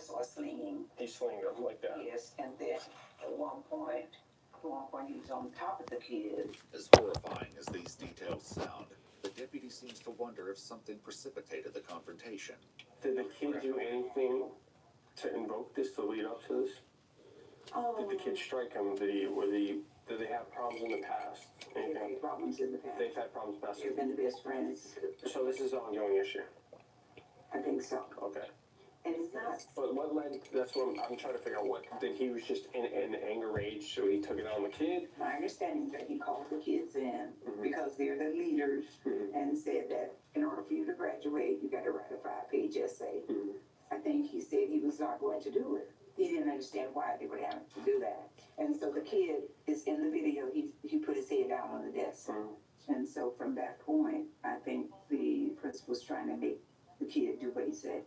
saw slinging. He's slinging them like that. Yes, and then at one point he was on top of the kid. As horrifying as these details sound, the deputy seems to wonder if something precipitated the confrontation. Did the kid do anything to invoke this, to lead up to this? Did the kid strike him? Did they have problems in the past? They've had problems in the past. They've had problems in the past. They've been the best friends. So this is an ongoing issue? I think so. Okay. And it's not. But what led, that's what I'm trying to figure out, what, that he was just in anger rage, so he took it on the kid? My understanding is that he called the kids in because they're the leaders and said that in order for you to graduate, you got to write a 5-page essay. I think he said he was not going to do it. He didn't understand why they would have to do that. And so the kid is in the video, he put his head down on the desk. And so from that point, I think the principal's trying to make the kid do what he said.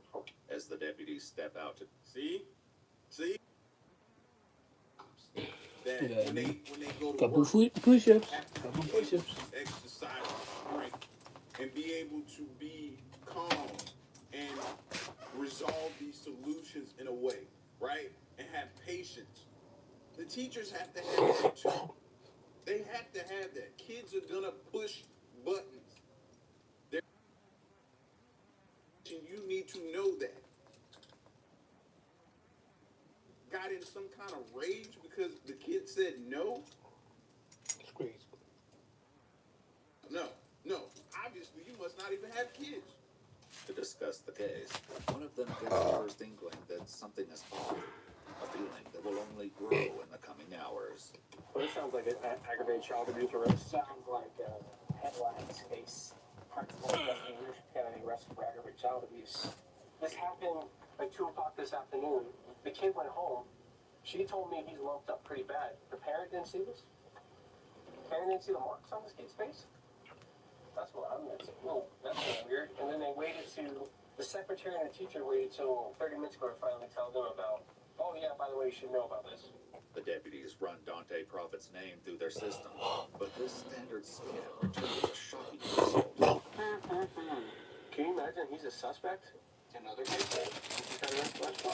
As the deputies step out to See? That Yeah, when they go to couple work, push-ups. have to Couple be able push-ups. to exercise strength and be able to be calm and resolve these solutions in a way, right? And have patience. The teachers have to have that too. They have to have that. Kids are gonna push buttons. You need to know that. Got in some kind of rage because the kid said no? It's crazy. No. Obviously, you must not even have kids. to discuss the case. One of them gets the first inkling that something is off, a feeling that will only grow in the coming hours. Well, this sounds like an aggravated child abuse arrest. Sounds like a headlines case. Principal investigators Kennedy arrested for aggravated child abuse. This happened like 2 o'clock this afternoon. The kid went home. She told me he's lumped up pretty bad. The parent didn't see this? The parent didn't see the marks on this kid's face? That's what I'm missing. No, that's kind of weird. And then they waited to, the secretary and the teacher waited till 30 minutes ago to finally tell them about, oh yeah, by the way, you should know about this. The deputies run Dante Prophet's name through their system, but this standard scan returns a shocking result. Can you imagine he's a suspect? Another case? He got arrested last fall.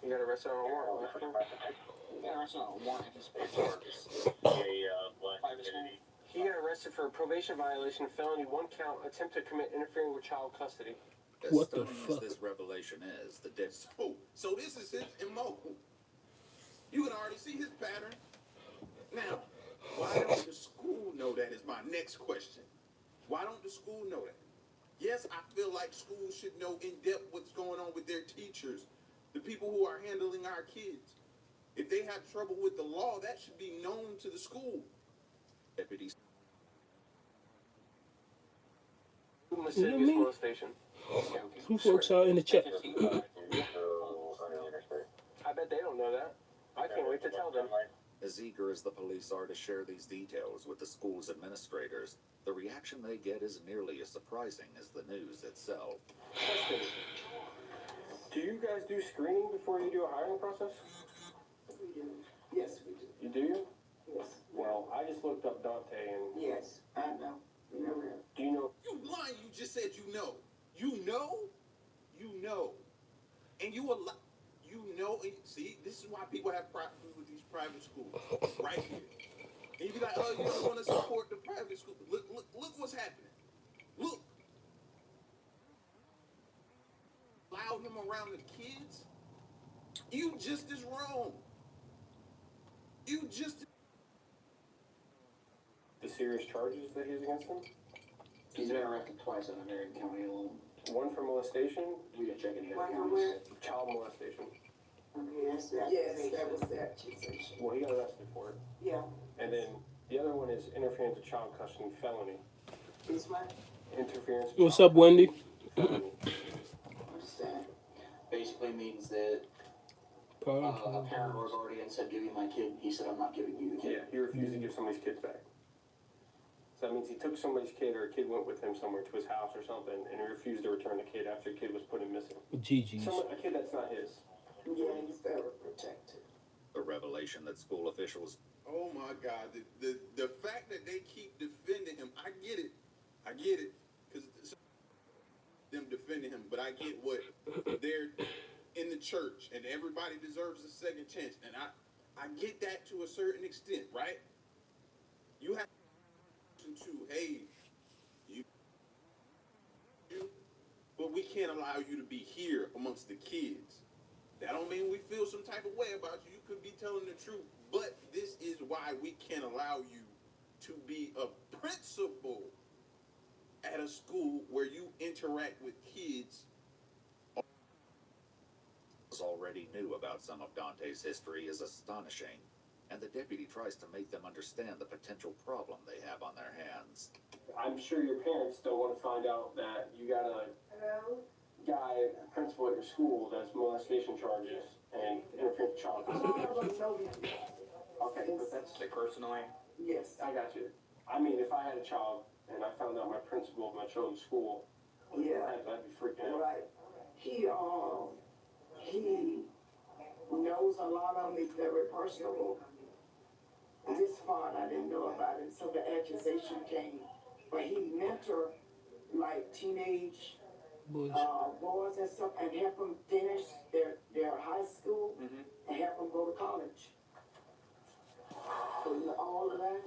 He got arrested on a warrant. He got arrested on a warrant. His face charges. He got arrested for a probation violation, felony, 1 count, attempt to commit interfering with child custody. As What the stunning fuck? as this revelation is, the deputies So this is his MO. You can already see his pattern. Now, why don't the school know that is my next question. Why don't the school know that? Yes, I feel like schools should know in depth what's going on with their teachers, the people who are handling our kids. If they have trouble with the law, that should be known to the school. deputies Lascivious molestation. Who folks are in the chat? I bet they don't know that. I can't wait to tell them. As eager as the police are to share these details with the school's administrators, the reaction they get is nearly as surprising as the news itself. Question. Do you guys do screening before you do a hiring process? We do. Yes, we do. You do? Yes. Well, I just looked up Dante and Yes, I know. You know that. do you know? You lying, you just said you know. You know? You know. And you know, and see, this is why people have problems with these private schools. Right here. And you be like, oh, you don't want to support the private school. Look what's happening. Look. Allow him around the kids. You just as wrong. You just The serious charges that he's against him? He's been arrested twice in Marion County alone. 1 for molestation, We didn't check any other Why counties. where? child molestation. Yes, that was that. Well, he got arrested for it. Yeah. And then the other one is interference with child custody felony. It's what? Interference with What's child up, Wendy? felony. What's that? Basically means that a parent or guardian said, give me my kid. He said, I'm not giving you the kid. Yeah, he refused to give somebody's kids back. So that means he took somebody's kid, or a kid went with him somewhere to his house or something, and he refused to return the kid after the kid was put in missing. GG's. A kid that's not his. Yeah, he's very protected. The revelation that school officials oh my God, the fact that they keep defending him, I get it. Because them defending him, but I get what they're in the church and everybody deserves a second chance. And I get that to a certain extent, right? You have to, hey, you, but we can't allow you to be here amongst the kids. That don't mean we feel some type of way about you. You could be telling the truth, but this is why we can't allow you to be a principal at a school where you interact with kids. Already knew about some of Dante's history is astonishing, and the deputy tries to make them understand the potential problem they have on their hands. I'm sure your parents don't want to find out that you got a guy, a principal at your school, that's molestation charges and interference with child. Okay, but that's Personally? Yes. I got you. I mean, if I had a child and I found out my principal of my children's school, Yeah. I'd be freaking out. Right. He knows a lot of them. It's very personal. This part I didn't know about it, so the accusation came. But he mentor like teenage Boys. boys and stuff, and help them finish their high school and help them go to college. So all of that.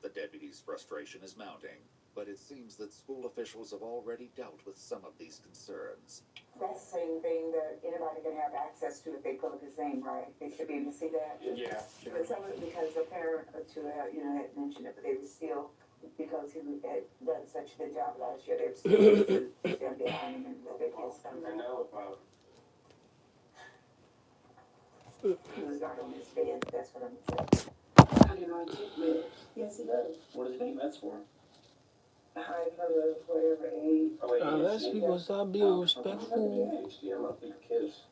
The deputy's frustration is mounting, but it seems that school officials have already dealt with some of these concerns. That's the same thing that anybody can have access to if they pull up his name, right? They should be able to see that. Yeah. But some of it, because the parent or two had mentioned it, but they were still, because he had done such a good job last year, they were still stand behind him and let their kids come. And now, He was not on his bed, that's what I'm saying. I didn't know he took meds. Yes, he does. what does he take meds for? High colors, whatever age. Unless people stop being respectful. ADHD, I'm not beating kids.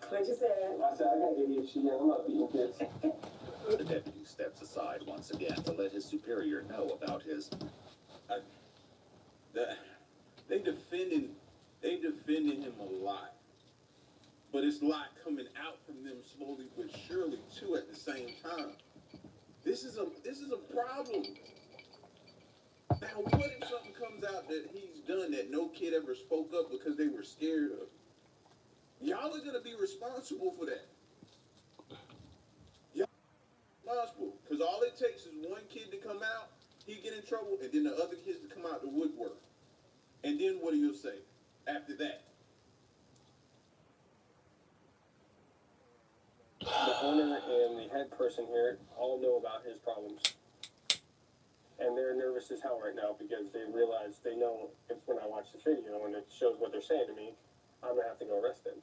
What you said? I said, I got ADHD and I'm not beating kids. The deputy steps aside once again to let his superior know about his. They defending him a lot, but it's a lot coming out from them slowly but surely too at the same time. This is a problem. Now, what if something comes out that he's done that no kid ever spoke up because they were scared of? Y'all are gonna be responsible for that. Y'all are responsible, because all it takes is one kid to come out, he get in trouble, and then the other kids to come out the woodwork. And then what do you say after that? The owner and the head person here all know about his problems. And they're nervous as hell right now because they realize, they know if when I watch the video and it shows what they're saying to me, I'm gonna have to go arrest him.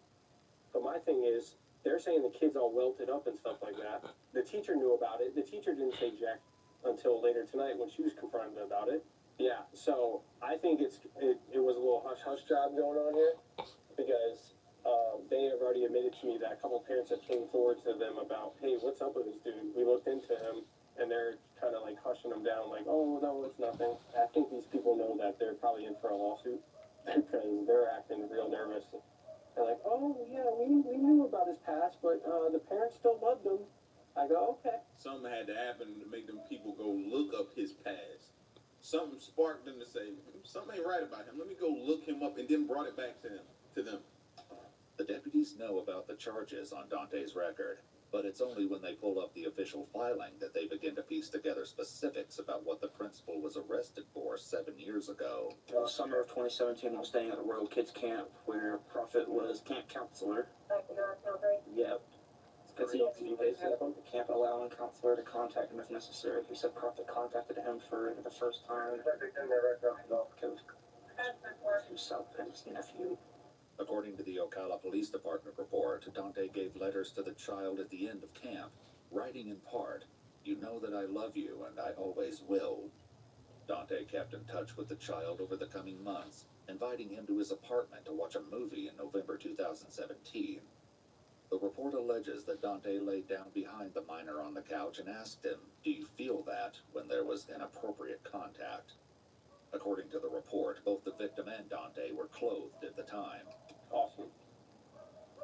But my thing is, they're saying the kid's all welted up and stuff like that. The teacher knew about it. The teacher didn't say jack until later tonight when she was confronted about it. Yeah, so I think it was a little hush-hush job going on here because they have already admitted to me that a couple of parents have came forward to them about, hey, what's up with this dude? We looked into him, and they're kind of like hushing him down, like, oh, no, it's nothing. I think these people know that they're probably in for a lawsuit because they're acting real nervous. They're like, oh, yeah, we knew about his past, but the parents still loved him. I go, okay. Something had to happen to make them people go look up his past. Something sparked them to say, something ain't right about him. Let me go look him up, and then brought it back to them. The deputies know about the charges on Dante's record, but it's only when they pull up the official filing that they begin to piece together specifics about what the principal was arrested for 7 years ago. Summer of 2017, I was staying at a rural kids camp where Prophet was camp counselor. Yep. Because the camp allowing counselor to contact him if necessary. He said Prophet contacted him for the first time because himself and his nephew. According to the Ocala Police Department report, Dante gave letters to the child at the end of camp, writing in part, "You know that I love you and I always will." Dante kept in touch with the child over the coming months, inviting him to his apartment to watch a movie in November 2017. The report alleges that Dante laid down behind the minor on the couch and asked him, "Do you feel that?" when there was inappropriate contact. According to the report, both the victim and Dante were clothed at the time. Awesome.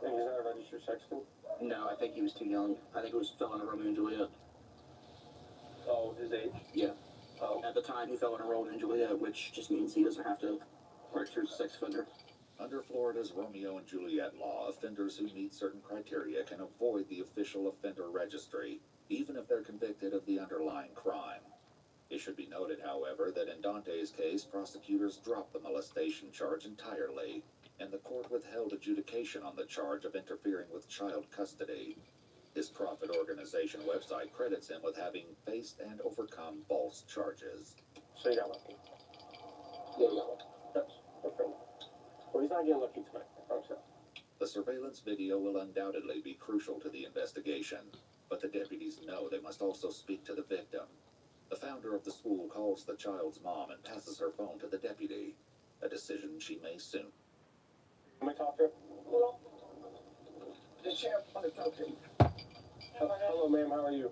And he's not a registered sexton? No, I think he was too young. I think it was still in a Romeo and Juliet. Oh, his age? Yeah. Oh. At the time, he felt enrolled in Juliet, which just means he doesn't have to register as a sex offender. Under Florida's Romeo and Juliet law, offenders who meet certain criteria can avoid the official offender registry, even if they're convicted of the underlying crime. It should be noted, however, that in Dante's case, prosecutors dropped the molestation charge entirely, and the court withheld adjudication on the charge of interfering with child custody. His profit organization website credits him with having faced and overcome false charges. So you got lucky. Yeah, you got lucky. That's different. Well, he's not getting lucky tonight, I promise you. The surveillance video will undoubtedly be crucial to the investigation, but the deputies know they must also speak to the victim. The founder of the school calls the child's mom and passes her phone to the deputy, a decision she may soon. Can I talk to her? Hello? The sheriff want to talk to you. Hello, ma'am, how are you?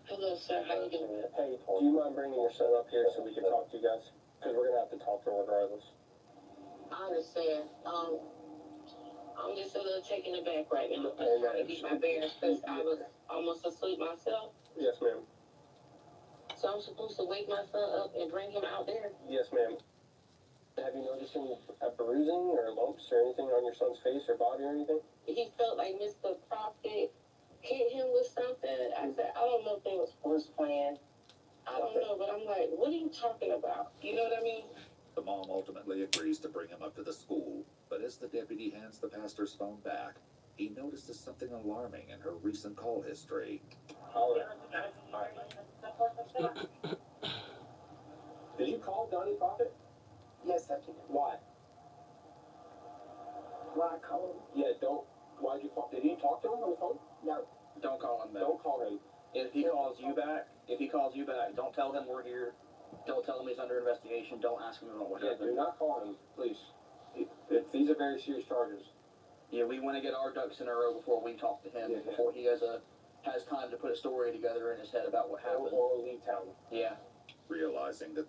Hello, sir. How you doing? Hey, do you mind bringing your son up here so we can talk to you guys? Because we're going to have to talk to him regardless. I understand. I'm just a little taken aback right now. Oh, I'm trying to get my bearings because I was almost asleep myself. Yes, ma'am. So I'm supposed to wake my son up and bring him out there? Yes, ma'am. Have you noticed any bruising or lumps or anything on your son's face or body or anything? He felt like Mr. Prophet hit him with something. I said, I don't know if they was force playing. I don't know, but I'm like, what are you talking about? You know what I mean? The mom ultimately agrees to bring him up to the school, but as the deputy hands the pastor's phone back, he notices something alarming in her recent call history. Did you call Donnie Prophet? Yes, I did. Why? Why I called him? Yeah, don't. Why'd you call? Did you talk to him on the phone? No. Don't call him back. Don't call him. If he calls you back, don't tell him we're here. Don't tell him he's under investigation. Don't ask him about what Yeah, do happened. not call him, please. These are very serious charges. Yeah, we want to get our ducks in a row before we talk to him, Yeah. before he has time to put a story together in his head about what happened. Or leave town. Yeah. Realizing that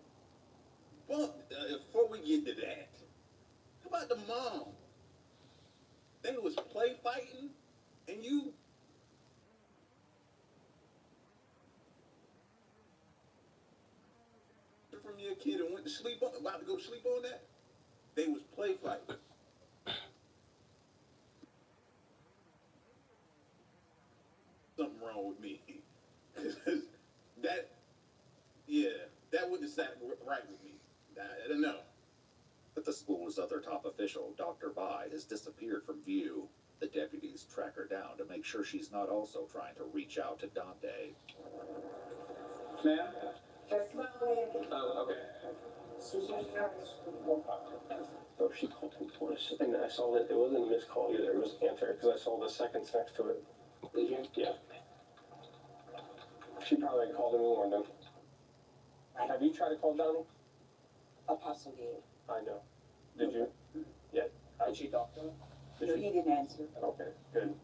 Well, before we get to that, how about the mom? They was play fighting, and you from your kid and went to sleep on, about to go sleep on that. They was play fighting. Something wrong with me, 'cause that wouldn't have sat right with me. I don't know. But the school's other top official, Dr. Bai, has disappeared from view. The deputies track her down to make sure she's not also trying to reach out to Dante. Ma'am? Oh, okay. Oh, she called him twice. And I saw that it wasn't a missed call either. It was answer because I saw the seconds next to it. Did you? Yeah. She probably called him and warned him. Have you tried to call Donnie? Apostle did. I know. Did you? Yeah. Did she talk to him? Did No, she? he didn't answer. Okay, good.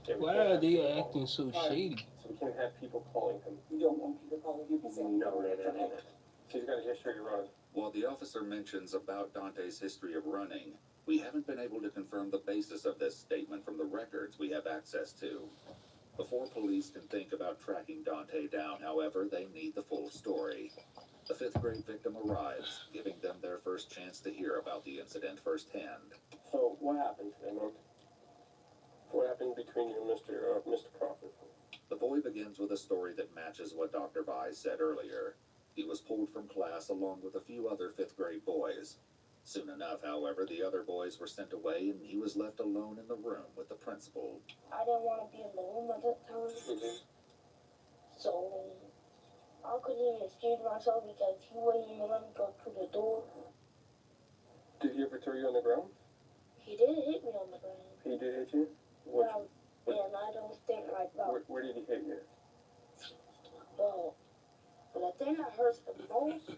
Yeah, we Why can't are have they people- acting so shady? So we can't have people calling him. You don't want people calling you and saying, No. He's got a history to run. While the officer mentions about Dante's history of running, we haven't been able to confirm the basis of this statement from the records we have access to. Before police can think about tracking Dante down, however, they need the full story. The fifth grade victim arrives, giving them their first chance to hear about the incident firsthand. So what happened today, man? What happened between you and Mr. Crawford? The boy begins with a story that matches what Dr. Bai said earlier. He was pulled from class along with a few other fifth grade boys. Soon enough, however, the other boys were sent away and he was left alone in the room with the principal. I didn't want to be alone at that time. So I couldn't even excuse myself because he wouldn't even let me go through the door. Did he ever throw you on the ground? He did hit me on the ground. He did hit you? And I don't think like that. Where did he hit you? Well, but the thing that hurts the most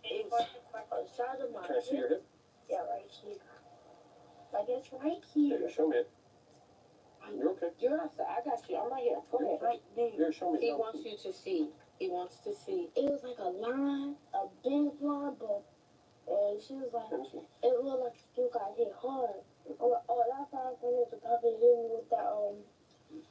is on the side of my Can I see your hip? Yeah, right here. Like it's right Yeah, here. show me it. You're okay. You're outside. I got you. I'm right here. Go ahead. Right there. Here, show me. He wants you to see. He wants to see. It was like a line, a big line, but and she was like, Let me see. it looked like you got hit hard. I'm like, oh, that's how I wanted to probably hit me with that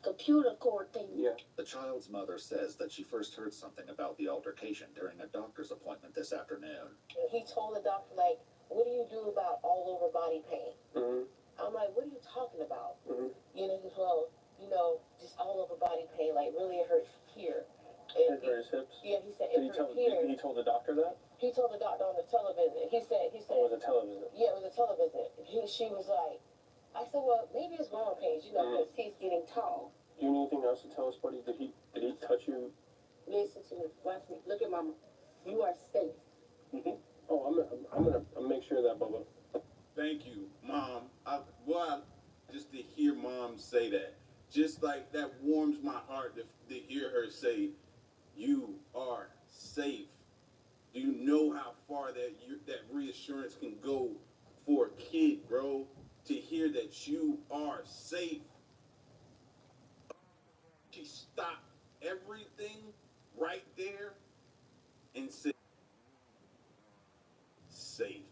computer cord thing. Yeah. The child child's mother says that she first heard something about the altercation during a doctor's appointment this afternoon. He told the doctor, like, what do you do about all over body pain? Mm-hmm. I'm like, what are you talking about? Mm-hmm. You know, he goes, well, you know, just all over body pain, like really it hurts here. It hurt his hips? Yeah, he said Did it hurt here. he told the doctor that? He told the doctor on the television. He said. Oh, it was a television? Yeah, it was a television. She was like, I said, well, maybe it's growing pains, you know, because he's getting tall. Do you need anything else to tell us, buddy? Did he touch you? Listen to me, watch me. Look at mama. You are safe. Mm-hmm. Oh, I'm gonna make sure of that, Bubba. Thank you, Mom. Just to hear Mom say that, just like that warms my heart to hear her say, "You are safe." Do you know how far that reassurance can go for a kid, bro? To hear that you are safe. She stopped everything right there and said, "Safe."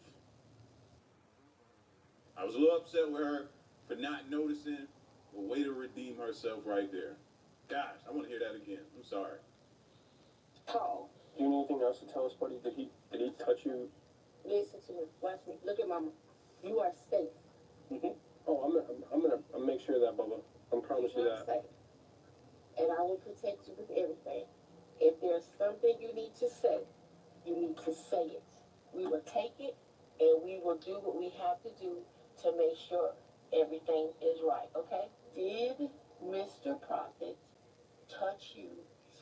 I was a little upset with her for not noticing, but way to redeem herself right there. Gosh, I want to hear that again. I'm sorry. Tall. Do you need anything else to tell us, buddy? Did he touch you? Listen to me, watch me. Look at mama. You are safe. Mm-hmm. Oh, I'm gonna make sure of that, Bubba. I promise you that. Safe. And I will protect you with everything. If there's something you need to say, you need to say it. We will take it and we will do what we have to do to make sure everything is right, okay? Did Mr. Prophet touch you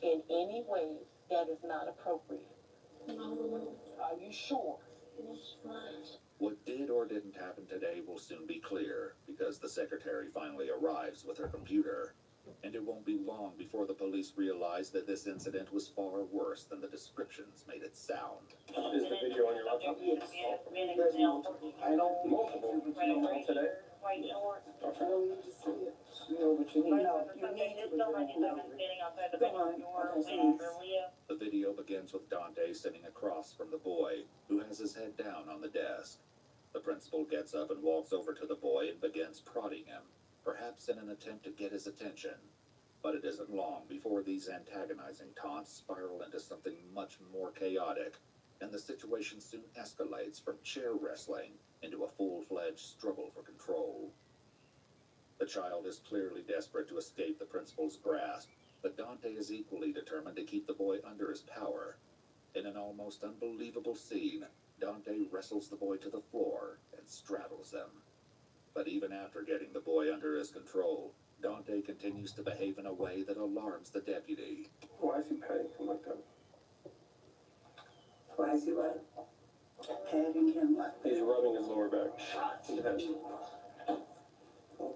in any way that is not appropriate? No. Are you sure? What did or didn't happen today will soon be clear, because the secretary finally arrives with her computer. And it won't be long before the police realize that this incident was far worse than the descriptions made it sound. Is the video on your laptop? Yes. There's multiple. I don't multiple. Today? I don't need to see it. No, but you need The video begins with Dante sitting across from the boy, who has his head down on the desk. The principal gets up and walks over to the boy and begins prodding him, perhaps in an attempt to get his attention. But it isn't long before these antagonizing taunts spiral into something much more chaotic, and the situation soon escalates from chair wrestling into a full-fledged struggle for control. The child is clearly desperate to escape the principal's grasp, but Dante is equally determined to keep the boy under his power. In an almost unbelievable scene, Dante wrestles the boy to the floor and straddles him. But even after getting the boy under his control, Dante continues to behave in a way that alarms the deputy. Why is he patting him like that? Why is he what? Patting him like He's rubbing his lower back.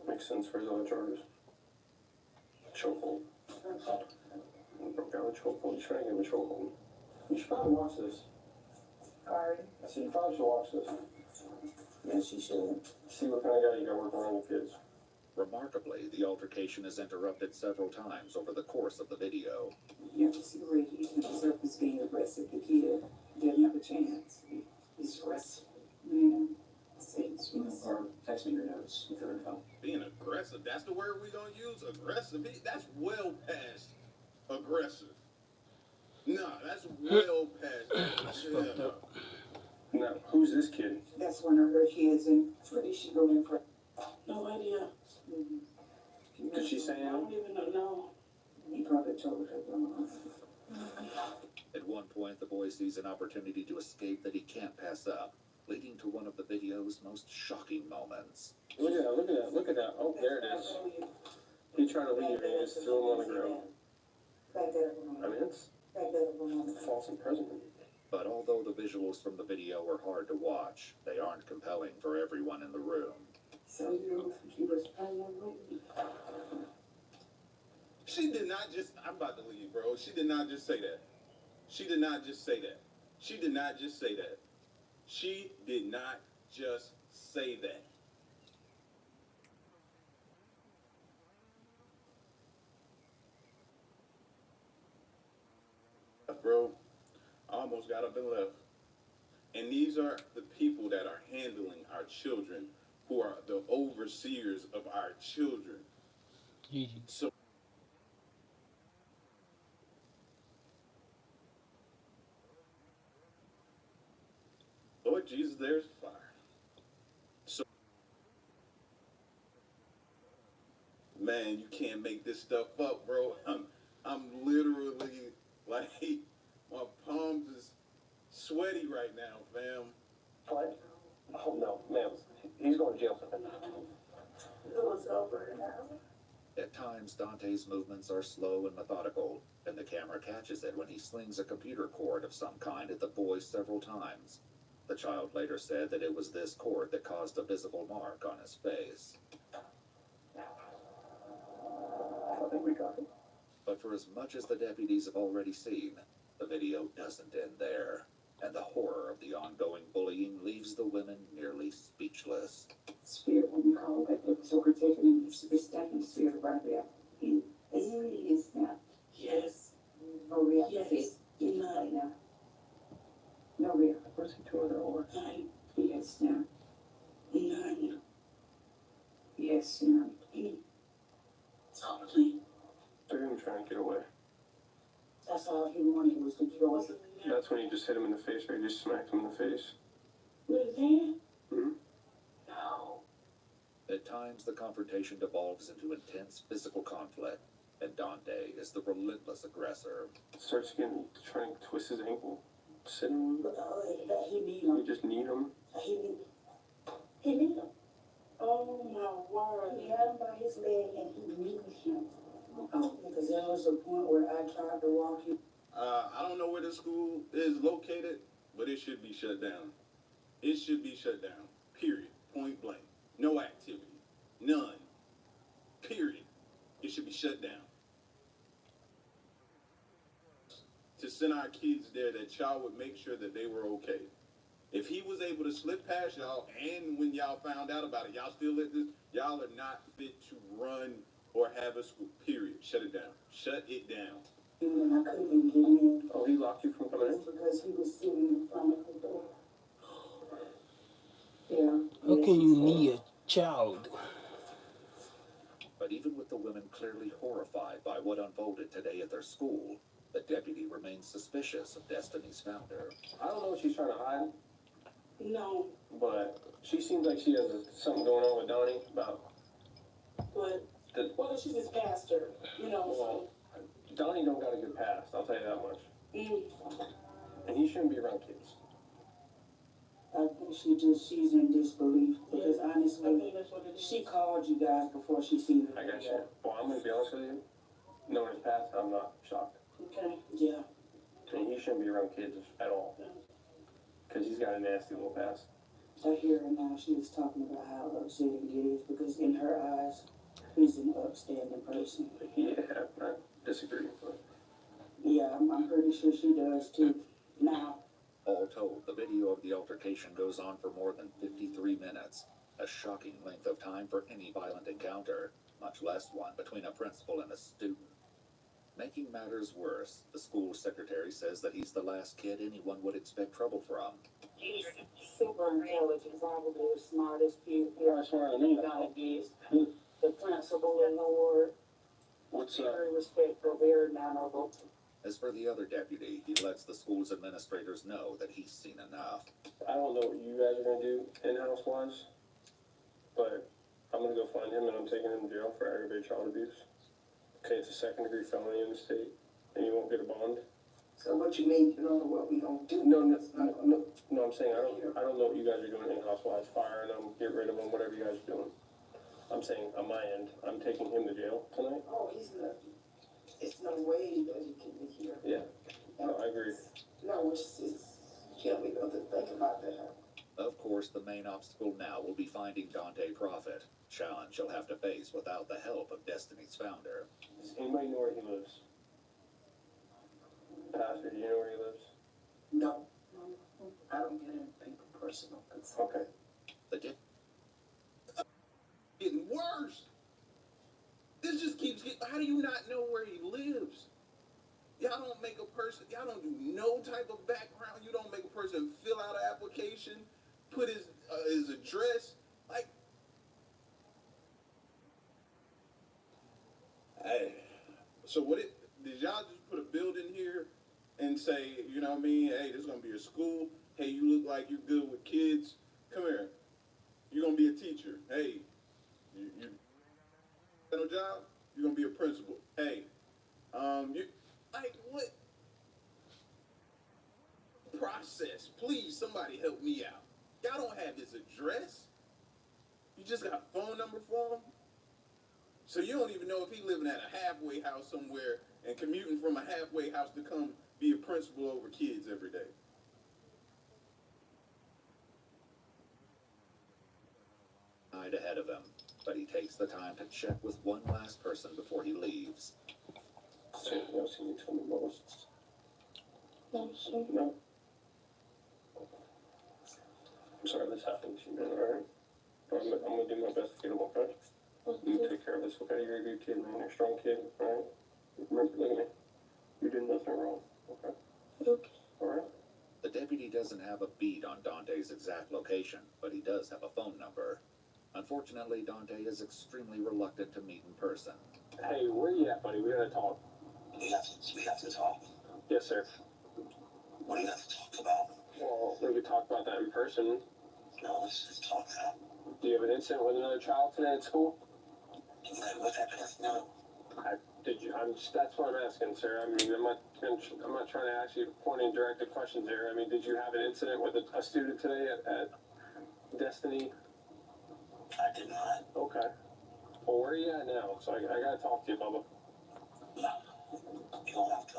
Makes sense for his other charges. Chokehold. Broke out a chokehold. He's trying to get him a chokehold. You should probably watch this. Sorry. I said you probably should watch this. Yes, she should. See what kind of guy you got working around your kids. Remarkably, the altercation is interrupted several times over the course of the video. You have to see where he himself is being aggressive. The kid didn't have a chance. He's aggressive. Man, Or text me your notes with your info. Being aggressive, that's the word we're going to use? Aggressive? That's well past aggressive. Nah, that's well past. That's fucked up. Now, who's this kid? That's one of her kids, and where did she go in for? No idea. Did she say I don't anything? even know. He probably told her. At one point, the boy sees an opportunity to escape that he can't pass up, leading to one of the video's most shocking moments. Look at that, look at that, look at that. Oh, there it is. He tried to leave and he just threw him on the ground. I mean, it's false imprisonment. But although the visuals from the video were hard to watch, they aren't compelling for everyone in the room. So he was She did not just, I'm about to leave, bro. She did not just say that. She did not just say that. She did not just say that. She did not just say that. Bro, I almost got up and left. And these are the people that are handling our children, who are the overseers of our children. Gigi. So Lord Jesus, there's fire. So, man, you can't make this stuff up, bro. I'm literally like, my palms is sweaty right now, fam. What? Oh no, ma'am. He's going to jail for that. It was over now. At times, Dante's movements are slow and methodical, and the camera catches it when he slings a computer cord of some kind at the boy several times. The child later said that it was this cord that caused a visible mark on his face. I think we got it. But for as much as the deputies have already seen, the video doesn't end there, and the horror of the ongoing bullying leaves the women nearly speechless. Spirit, when you call that, it was overtaken and used to be Stephanie's spirit right there. He is now. Yes. No real. Yes. Nine now. No real. Where's he to other or? Nine. Yes now. Nine. Yes now. Totally. They're gonna try and get away. That's all he wanted was to get away. That's when you just hit him in the face, or you just smacked him in the face. With his hand? Hmm? No. At times, the confrontation devolves into intense physical conflict, and Dante is the relentless aggressor. Starts getting, trying to twist his ankle. Sitting him. But he need You him. just need him. He need him. Oh my word. He had him by his leg and he needed him. Oh, because there was a point where I tried to walk him. I don't know where the school is located, but it should be shut down. It should be shut down. Period. Point blank. No activity. None. Period. It should be shut down. To send our kids there, that y'all would make sure that they were okay. If he was able to slip past y'all, and when y'all found out about it, y'all still let this, y'all are not fit to run or have a school. Period. Shut it down. Shut it down. And I couldn't even get in. Oh, he locked you from coming in? Because he was sitting in front of the door. Yeah. How can you knee a child? But even with the women clearly horrified by what unfolded today at their school, the deputy remains suspicious of Destiny's founder. I don't know what she's trying to hide, No, but she seems like she has something going on with Donnie about but the. well, she's his pastor, you know. Well, Donnie don't got a good past, I'll tell you that much. So, And he shouldn't be around kids. I think she's in disbelief because honestly, she called you guys before she seen the I got video. you. Well, I'm gonna be honest with you. Knowing his past, I'm not shocked. Okay. Yeah. And he shouldn't be around kids at all. Because he's got a nasty little past. I hear her now. She was talking about how upsetting it is because in her eyes, he's an upstanding person. Yeah, I disagree. But Yeah, I'm pretty sure she does too. Now, All told, the video of the altercation goes on for more than 53 minutes, a shocking length of time for any violent encounter, much less one between a principal and a student. Making matters worse, the school secretary says that he's the last kid anyone would expect trouble from. he's super intelligent, probably the smartest kid Probably smarter than me. nowadays. The principal in the ward, what's very respectful, very honorable. As for the other deputy, he lets the school's administrators know that he's seen enough. I don't know what you guys are gonna do in-house wise, but I'm gonna go find him and I'm taking him to jail for aggravated child abuse. Okay, it's a second-degree felony in the state, and you won't get a bond. So what you mean, you don't know what we gonna do? No, I'm saying I don't know what you guys are doing in-house wise, firing them, get rid of them, whatever you guys are doing. I'm saying on my end, I'm taking him to jail tonight. Oh, it's no way that he can be here. Yeah, no, I agree. No, it's can't we go to think about that? Of course, the main obstacle now will be finding Dante Prophet, challenge he'll have to face without the help of Destiny's founder. Does anybody know where he lives? Pastor, do you know where he lives? No, I don't get anything personal. Okay. The dip Getting worse. This just keeps getting. How do you not know where he lives? Y'all don't make a person. Y'all don't do no type of background. You don't make a person fill out an application, put his address. Like, hey. So what? Did y'all just put a building here and say, you know what I mean? Hey, this is gonna be a school. Hey, you look like you're good with kids. Come here. You're gonna be a teacher. Hey, you got no job? You're gonna be a principal. Hey, you like what process? Please, somebody help me out. Y'all don't have his address. You just got a phone number for him. So you don't even know if he living at a halfway house somewhere and commuting from a halfway house to come be a principal over kids every day. Night ahead of him, but he takes the time to check with one last person before he leaves. So, you know, so you told me most. No, sir. No. I'm sorry this happened to you, man, alright? I'm gonna do my best to get him, okay? You take care of this, okay? You're a good kid, man. You're a strong kid, alright? Remember, look at me. You did nothing wrong, okay? Okay. Alright? The deputy doesn't have a beat on Dante's exact location, but he does have a phone number. Unfortunately, Dante is extremely reluctant to meet in person. Hey, where you at, buddy? We gotta talk. We have to talk. Yes, sir. What do you have to talk about? Well, we could talk about that in person. No, let's talk now. Do you have an incident with another child today at school? What happened? No. That's what I'm asking, sir. I mean, I'm not trying to ask you pointed directed questions here. I mean, did you have an incident with a student today at Destiny? I did not. Okay. Well, where are you at now? So I gotta talk to you, Bubba. No. You don't have to.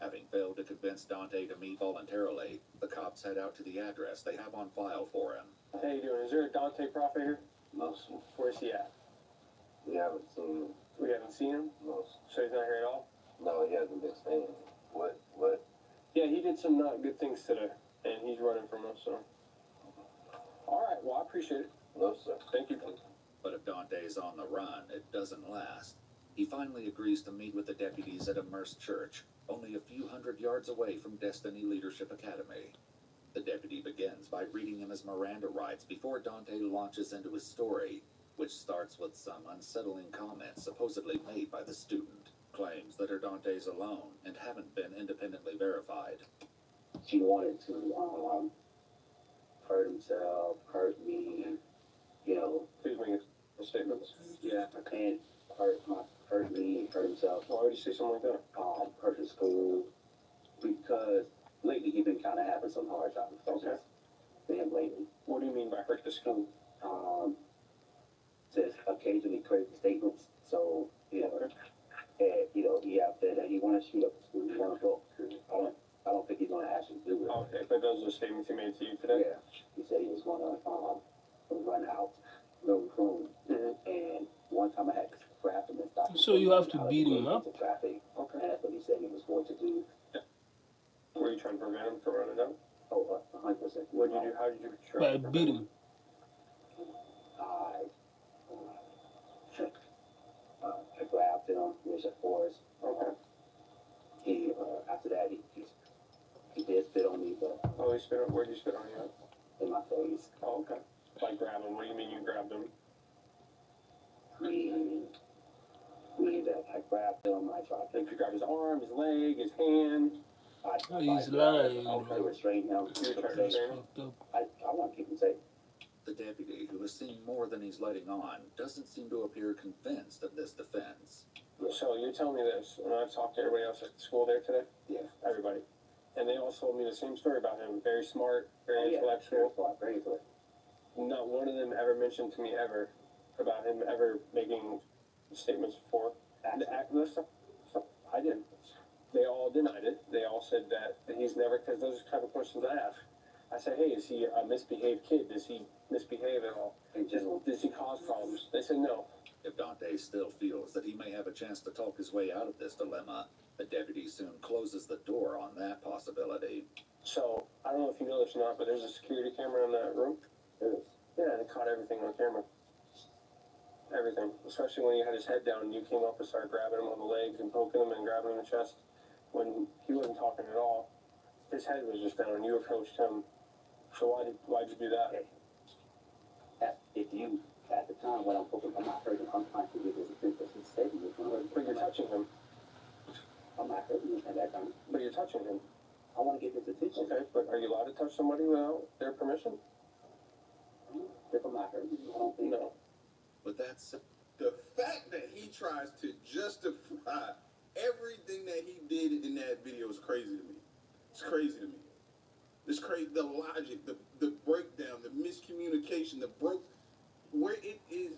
Having failed to convince Dante to meet voluntarily, the cops head out to the address they have on file for him. How you doing? Is there a Dante Prophet here? No, sir. Where's he at? We haven't seen him. We haven't seen him? No, So he's not here at all? no, he hasn't been staying. What? Yeah, he did some not good things today, and he's running from us, so. Alright, well, I appreciate it. No, sir. Thank you. But if Dante's on the run, it doesn't last. He finally agrees to meet with the deputies at Immerse Church, only a few hundred yards away from Destiny Leadership Academy. The deputy begins by reading him his Miranda rights before Dante launches into his story, which starts with some unsettling comments supposedly made by the student. Claims that are Dante's alone and haven't been independently verified. She wanted to hurt himself, hurt me, you know. Please make a statement. Yeah, I can't hurt me, hurt himself. Why would you say something like that? Hurt the school, because lately he's been kind of having some hard times. Okay. Him lately. What do you mean by hurt the school? Says occasionally crazy statements. So, you know, and, you know, he out there that he want to shoot up the school, he want to go up the school. I don't think he's going to actually do it. Okay, but those are the statements he made to you today? Yeah. He said he was going to run out the room. Mm-hmm. And one time I had to grab him and stop him. So you have to beat him up? Into traffic. Okay. And that's what he said he was going to do. Were you trying to prevent him from running out? Oh, 100%. What did you do? How did you try By to prevent beating him? him. I grabbed him, which of course, Okay. he, after that, he did spit on me, but Oh, he spit on, where'd you spit on you at? in my face. Oh, okay. Like grab him, what do you mean you grabbed him? I grabbed him, I tried Did you grab his arm, his leg, his hand? Oh, he's lying, to bro. restrain him. You were trying to restrain him? Fucked up. I want to keep him safe. The deputy, who has seen more than he's letting on, doesn't seem to appear convinced of this defense. So you're telling me this, and I've talked to everybody else at school there today? Yeah. Everybody. And they all told me the same story about him. Very smart, very Oh, yeah. intellectual. Very good. Not one of them ever mentioned to me ever about him ever making statements before. I didn't. They all denied it. They all said that he's never, because those are the kind of questions I ask. I said, hey, is he a misbehaved kid? Does he misbehave at all? Does he cause problems? They said no. If Dante still feels that he may have a chance to talk his way out of this dilemma, the deputy soon closes the door on that possibility. So, I don't know if you know this or not, but there's a security camera in that room. There is. Yeah, they caught everything on camera. Everything. Especially when he had his head down and you came up and started grabbing him on the legs and poking him and grabbing him in the chest. When he wasn't talking at all. His head was just down and you approached him. So why'd you do that? If you, at the time when I'm not hurting him, I'm trying to get his attention. He said he was going to hurt him. But you're touching him. I'm not hurting him at that time. But you're touching him. I want to get his attention. Okay, but are you allowed to touch somebody without their permission? If I'm not hurt, I don't think. No. But that's The fact that he tries to justify everything that he did in that video is crazy to me. It's crazy to me. It's crazy. The logic, the breakdown, the miscommunication, where it is,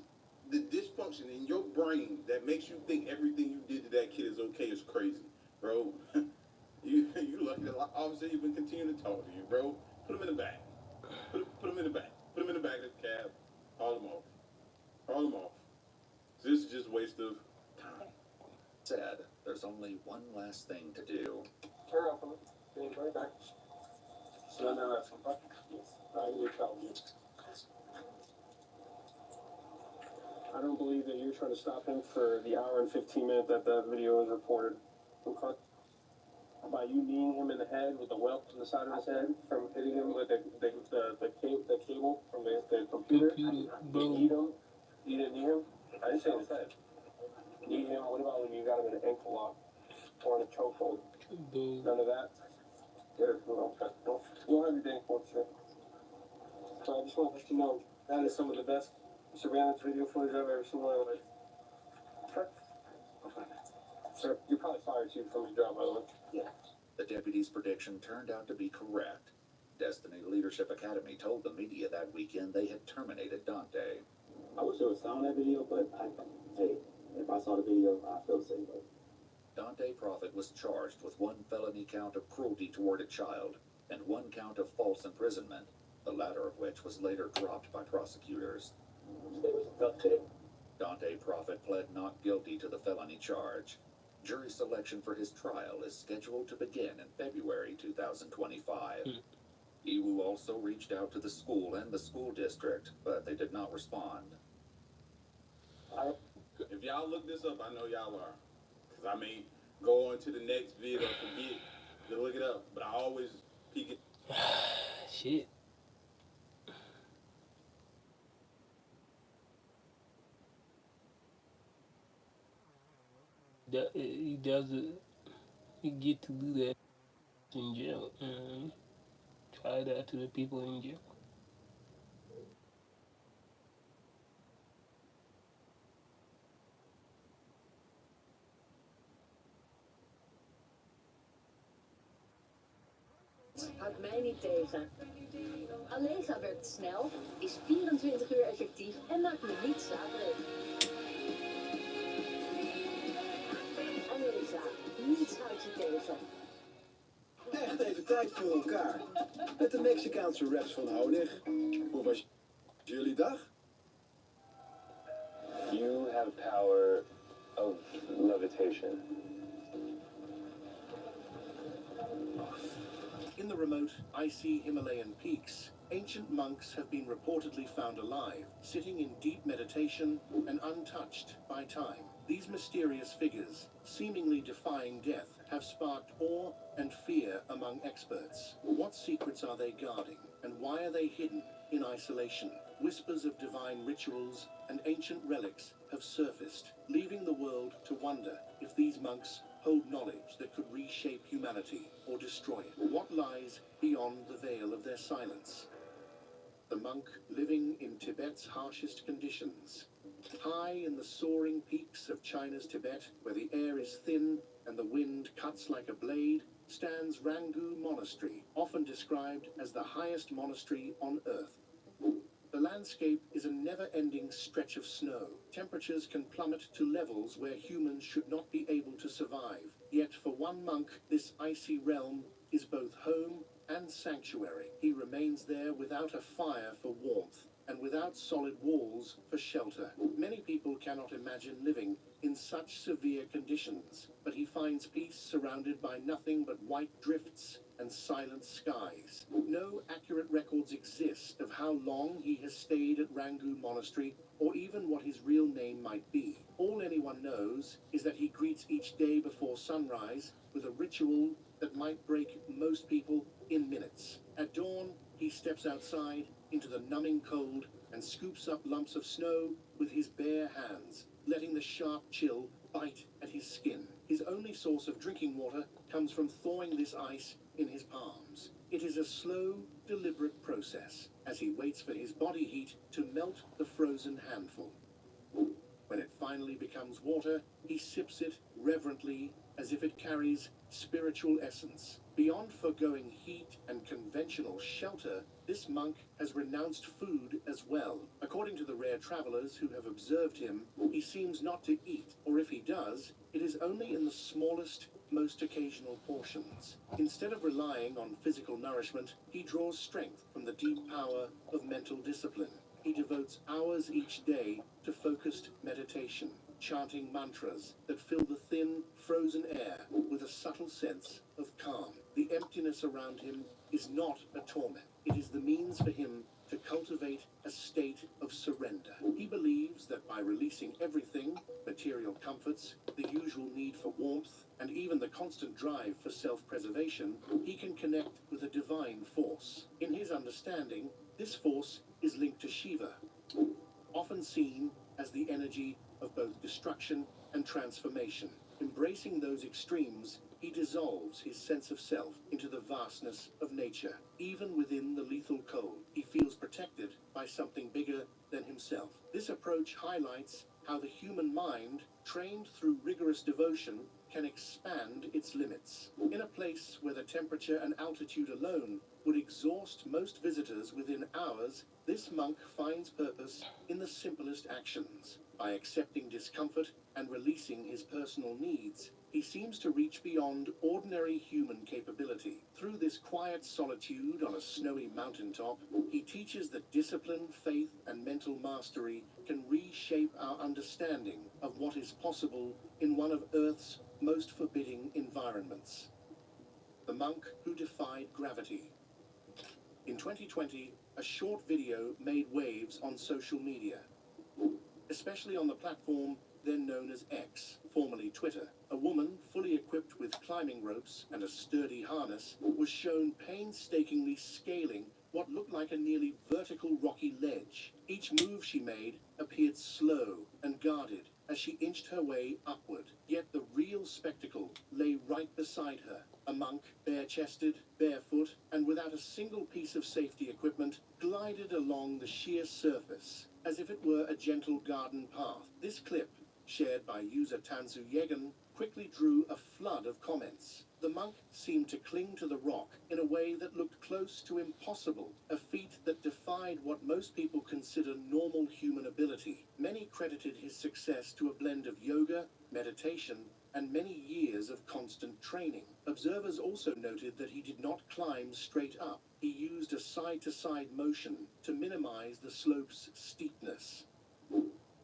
the dysfunction in your brain that makes you think everything you did to that kid is okay is crazy, bro. you lucky the officer even continue to talk to you, bro. Put him in the back. Put him in the back. Put him in the back of the cab. Haul him off. Haul him off. This is just a waste of time. said. There's only one last thing to do. Turn off from it. Getting right back. So now that's some you tell me. I don't believe that you're trying to stop him for the hour and 15 minutes that the video is reported. Okay? By you kneeing him in the head with a welt on the side of his head from hitting him with the cable from the computer. Bro. You didn't knee him? I didn't say in his head. Knee him? What about when you got him in an ankle lock or in a chokehold? None of that? Good. Okay. You'll have your day in court, sir. So I just want to let you know that is some of the best surveillance video footage I've ever seen in my life. Sir? Okay. Sir, you're probably fired too from your job, by the way. Yeah. The deputy's prediction turned out to be correct. Destiny Leadership Academy told the media that weekend they had terminated Dante. I wish there was sound in that video, but hey, if I saw the video, I feel the same way. Dante Prophet was charged with one felony count of cruelty toward a child and one count of false imprisonment, the latter of which was later dropped by prosecutors. It was a tough day. Dante Prophet pled not guilty to the felony charge. Jury selection for his trial is scheduled to begin in February 2025. Iwu also reached out to the school and the school district, but they did not respond. If y'all look this up, I know y'all are. Because I may go on to the next video and forget to look it up. But I always peek it. Shit. He doesn't. He get to do that in jail. Try that to the people in jail. Houd mij niet tegen. Allegra werkt snel, is 24 uur effectief en maakt me niet slaperig. Allegra, niets houdt je tegen. Echt even tijd voor elkaar. Met de Mexicaanse raps van Honig. Hoe was jullie dag? You have power of levitation. In the remote, icy Himalayan peaks, ancient monks have been reportedly found alive, sitting in deep meditation and untouched by time. These mysterious figures, seemingly defying death, have sparked awe and fear among experts. What secrets are they guarding, and why are they hidden in isolation? Whispers of divine rituals and ancient relics have surfaced, leaving the world to wonder if these monks hold knowledge that could reshape humanity or destroy it. What lies beyond the veil of their silence? The monk living in Tibet's harshest conditions. High in the soaring peaks of China's Tibet, where the air is thin and the wind cuts like a blade, stands Rangu Monastery, often described as the highest monastery on earth. The landscape is a never-ending stretch of snow. Temperatures can plummet to levels where humans should not be able to survive. Yet for one monk, this icy realm is both home and sanctuary. He remains there without a fire for warmth and without solid walls for shelter. Many people cannot imagine living in such severe conditions, but he finds peace surrounded by nothing but white drifts and silent skies. No accurate records exist of how long he has stayed at Rangu Monastery or even what his real name might be. All anyone knows is that he greets each day before sunrise with a ritual that might break most people in minutes. At dawn, he steps outside into the numbing cold and scoops up lumps of snow with his bare hands, letting the sharp chill bite at his skin. His only source of drinking water comes from thawing this ice in his palms. It is a slow, deliberate process as he waits for his body heat to melt the frozen handful. When it finally becomes water, he sips it reverently as if it carries spiritual essence. Beyond foregoing heat and conventional shelter, this monk has renounced food as well. According to the rare travelers who have observed him, he seems not to eat, or if he does, it is only in the smallest, most occasional portions. Instead of relying on physical nourishment, he draws strength from the deep power of mental discipline. He devotes hours each day to focused meditation, chanting mantras that fill the thin, frozen air with a subtle sense of calm. The emptiness around him is not a torment. It is the means for him to cultivate a state of surrender. He believes that by releasing everything, material comforts, the usual need for warmth, and even the constant drive for self-preservation, he can connect with a divine force. In his understanding, this force is linked to Shiva, often seen as the energy of both destruction and transformation. Embracing those extremes, he dissolves his sense of self into the vastness of nature. Even within the lethal cold, he feels protected by something bigger than himself. This approach highlights how the human mind, trained through rigorous devotion, can expand its limits. In a place where the temperature and altitude alone would exhaust most visitors within hours, this monk finds purpose in the simplest actions. By accepting discomfort and releasing his personal needs, he seems to reach beyond ordinary human capability. Through this quiet solitude on a snowy mountaintop, he teaches that discipline, faith, and mental mastery can reshape our understanding of what is possible in one of Earth's most forbidding environments. The monk who defied gravity. In 2020, a short video made waves on social media, especially on the platform then known as X, formerly Twitter. A woman, fully equipped with climbing ropes and a sturdy harness, was shown painstakingly scaling what looked like a nearly vertical rocky ledge. Each move she made appeared slow and guarded as she inched her way upward. Yet the real spectacle lay right beside her. A monk, bare-chested, barefoot, and without a single piece of safety equipment, glided along the sheer surface as if it were a gentle garden path. This clip, shared by user Tansu Yegan, quickly drew a flood of comments. The monk seemed to cling to the rock in a way that looked close to impossible, a feat that defied what most people consider normal human ability. Many credited his success to a blend of yoga, meditation, and many years of constant training. Observers also noted that he did not climb straight up. He used a side-to-side motion to minimize the slope's steepness.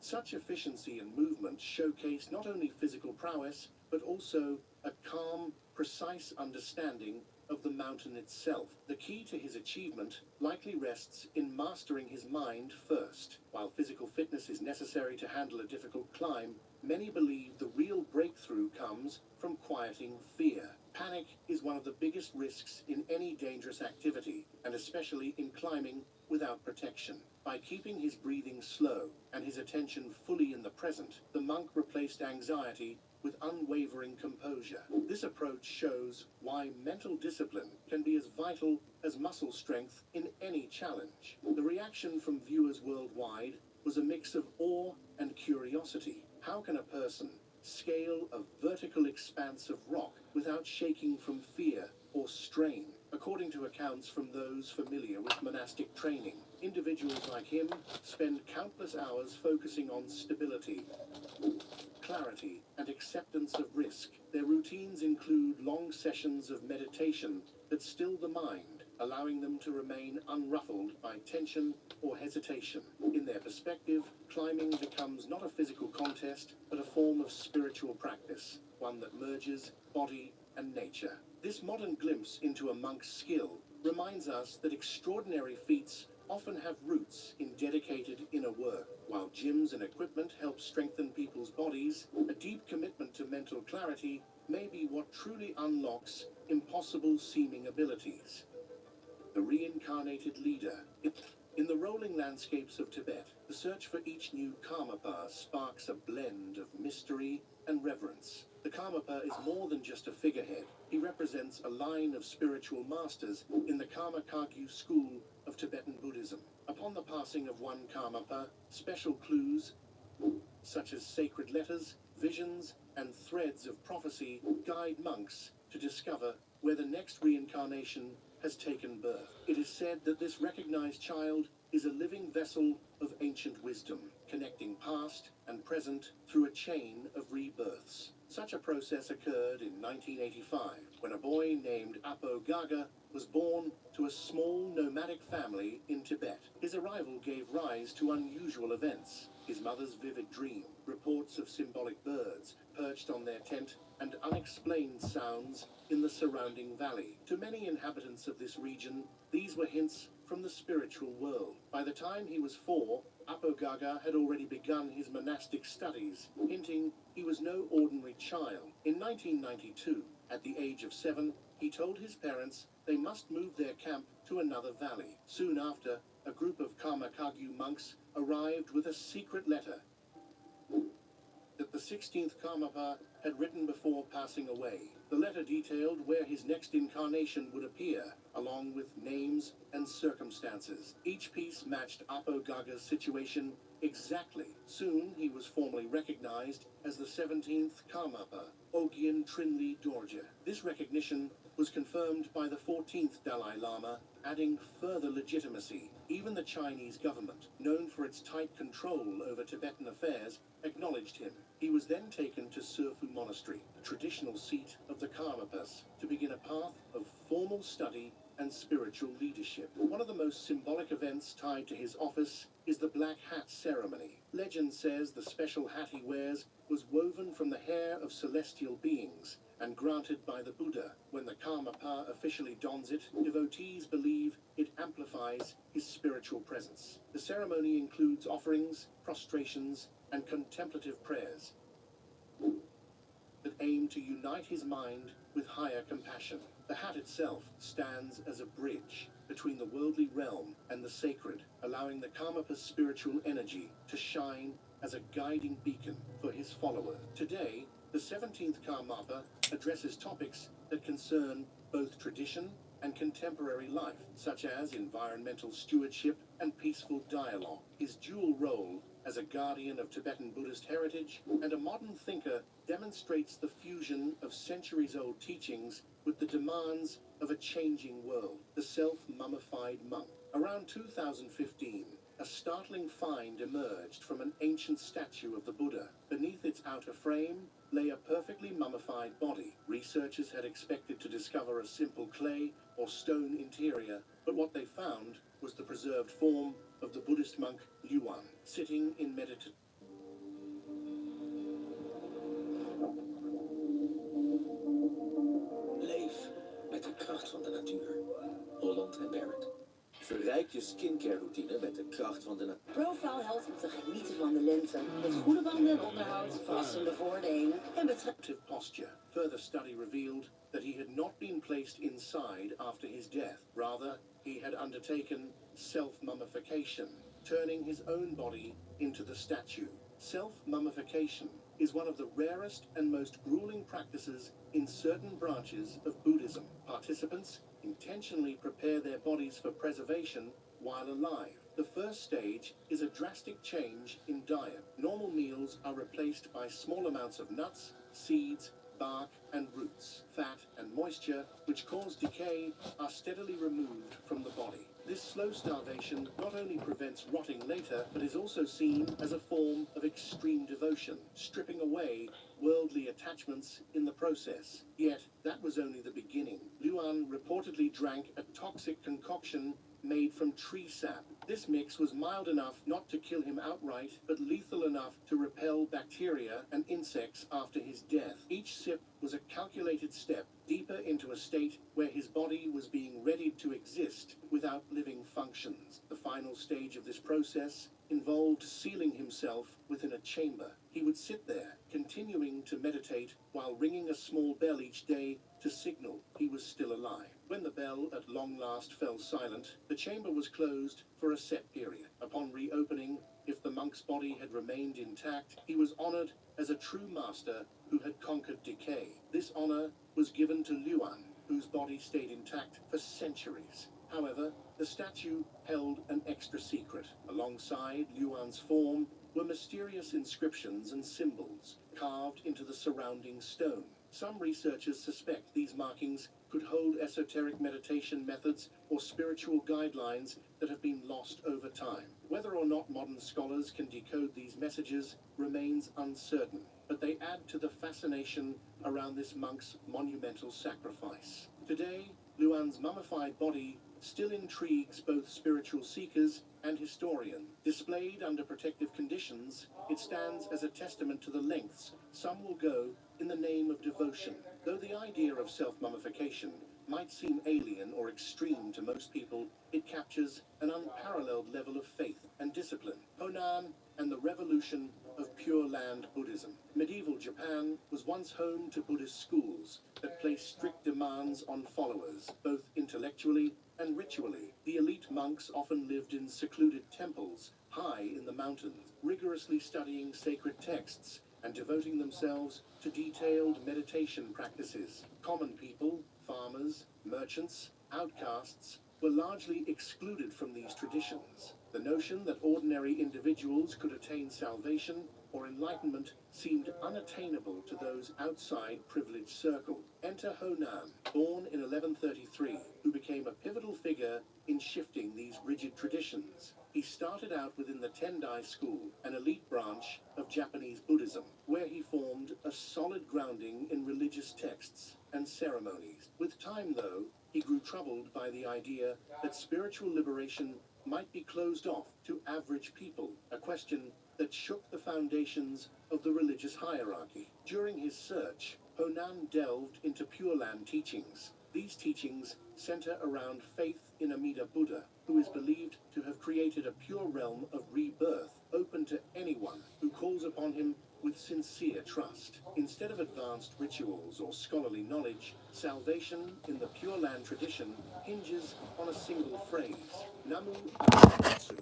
Such efficiency and movement showcase not only physical prowess, but also a calm, precise understanding of the mountain itself. The key to his achievement likely rests in mastering his mind first. While physical fitness is necessary to handle a difficult climb, many believe the real breakthrough comes from quieting fear. Panic is one of the biggest risks in any dangerous activity, and especially in climbing without protection. By keeping his breathing slow and his attention fully in the present, the monk replaced anxiety with unwavering composure. This approach shows why mental discipline can be as vital as muscle strength in any challenge. The reaction from viewers worldwide was a mix of awe and curiosity. How can a person scale a vertical expanse of rock without shaking from fear or strain? According to accounts from those familiar with monastic training, individuals like him spend countless hours focusing on stability, clarity, and acceptance of risk. Their routines include long sessions of meditation that still the mind, allowing them to remain unruffled by tension or hesitation. In their perspective, climbing becomes not a physical contest, but a form of spiritual practice, one that merges body and nature. This modern glimpse into a monk's skill reminds us that extraordinary feats often have roots in dedicated inner work. While gyms and equipment help strengthen people's bodies, a deep commitment to mental clarity may be what truly unlocks impossible-seeming abilities. The reincarnated leader. In the rolling landscapes of Tibet, the search for each new Karmapa sparks a blend of mystery and reverence. The Karmapa is more than just a figurehead. He represents a line of spiritual masters in the Karma Kagyu school of Tibetan Buddhism. Upon the passing of one Karmapa, special clues such as sacred letters, visions, and threads of prophecy guide monks to discover where the next reincarnation has taken birth. It is said that this recognized child is a living vessel of ancient wisdom, connecting past and present through a chain of rebirths. Such a process occurred in 1985, when a boy named Apo Gaga was born to a small nomadic family in Tibet. His arrival gave rise to unusual events. His mother's vivid dream, reports of symbolic birds perched on their tent, and unexplained sounds in the surrounding valley. To many inhabitants of this region, these were hints from the spiritual world. By the time he was 4, Apo Gaga had already begun his monastic studies, hinting he was no ordinary child. In 1992, at the age of 7, he told his parents they must move their camp to another valley. Soon after, a group of Karma Kagyu monks arrived with a secret letter that the 16th Karmapa had written before passing away. The letter detailed where his next incarnation would appear, along with names and circumstances. Each piece matched Apo Gaga's situation exactly. Soon he was formally recognized as the 17th Karmapa, Ogyen Trinley Dorje. This recognition was confirmed by the 14th Dalai Lama, adding further legitimacy. Even the Chinese government, known for its tight control over Tibetan affairs, acknowledged him. He was then taken to Surfu Monastery, the traditional seat of the Karmapas, to begin a path of formal study and spiritual leadership. One of the most symbolic events tied to his office is the Black Hat ceremony. Legend says the special hat he wears was woven from the hair of celestial beings and granted by the Buddha. When the Karmapa officially dons it, devotees believe it amplifies his spiritual presence. The ceremony includes offerings, prostrations, and contemplative prayers that aim to unite his mind with higher compassion. The hat itself stands as a bridge between the worldly realm and the sacred, allowing the Karmapa's spiritual energy to shine as a guiding beacon for his follower. Today, the 17th Karmapa addresses topics that concern both tradition and contemporary life, such as environmental stewardship and peaceful dialogue. His dual role as a guardian of Tibetan Buddhist heritage and a modern thinker demonstrates the fusion of centuries-old teachings with the demands of a changing world. The self-mummified monk. Around 2015, a startling find emerged from an ancient statue of the Buddha. Beneath its outer frame lay a perfectly mummified body. Researchers had expected to discover a simple clay or stone interior, but what they found was the preserved form of the Buddhist monk Yuan, sitting in meditation. Leef met de kracht van de natuur. Holland en Barrett. Verrijk je skincare routine met de kracht van de natuur. Profile helpt om te genieten van de lente. Met goede banden en onderhoud, verrassende voordelen en betrouwbare posture. Further study revealed that he had not been placed inside after his death. Rather, he had undertaken self-mummification, turning his own body into the statue. Self-mummification is one of the rarest and most grueling practices in certain branches of Buddhism. Participants intentionally prepare their bodies for preservation while alive. The first stage is a drastic change in diet. Normal meals are replaced by small amounts of nuts, seeds, bark, and roots. Fat and moisture, which cause decay, are steadily removed from the body. This slow starvation not only prevents rotting later, but is also seen as a form of extreme devotion, stripping away worldly attachments in the process. Yet, that was only the beginning. Yuan reportedly drank a toxic concoction made from tree sap. This mix was mild enough not to kill him outright, but lethal enough to repel bacteria and insects after his death. Each sip was a calculated step deeper into a state where his body was being readied to exist without living functions. The final stage of this process involved sealing himself within a chamber. He would sit there, continuing to meditate while ringing a small bell each day to signal he was still alive. When the bell at long last fell silent, the chamber was closed for a set period. Upon reopening, if the monk's body had remained intact, he was honored as a true master who had conquered decay. This honor was given to Luan, whose body stayed intact for centuries. However, the statue held an extra secret. Alongside Luan's form were mysterious inscriptions and symbols carved into the surrounding stone. Some researchers suspect these markings could hold esoteric meditation methods or spiritual guidelines that have been lost over time. Whether or not modern scholars can decode these messages remains uncertain, but they add to the fascination around this monk's monumental sacrifice. Today, Luan's mummified body still intrigues both spiritual seekers and historians. Displayed under protective conditions, it stands as a testament to the lengths some will go in the name of devotion. Though the idea of self-mummification might seem alien or extreme to most people, it captures an unparalleled level of faith and discipline. Honan and the revolution of Pure Land Buddhism. Medieval Japan was once home to Buddhist schools that placed strict demands on followers, both intellectually and ritually. The elite monks often lived in secluded temples high in the mountains, rigorously studying sacred texts and devoting themselves to detailed meditation practices. Common people, farmers, merchants, outcasts, were largely excluded from these traditions. The notion that ordinary individuals could attain salvation or enlightenment seemed unattainable to those outside privileged circles. Enter Honan, born in 1133, who became a pivotal figure in shifting these rigid traditions. He started out within the Tendai school, an elite branch of Japanese Buddhism, where he formed a solid grounding in religious texts and ceremonies. With time, though, he grew troubled by the idea that spiritual liberation might be closed off to average people, a question that shook the foundations of the religious hierarchy. During his search, Honan delved into Pure Land teachings. These teachings center around faith in Amida Buddha, who is believed to have created a pure realm of rebirth, open to anyone who calls upon him with sincere trust. Instead of advanced rituals or scholarly knowledge, salvation in the Pure Land tradition hinges on a single phrase, Namu Amitsu.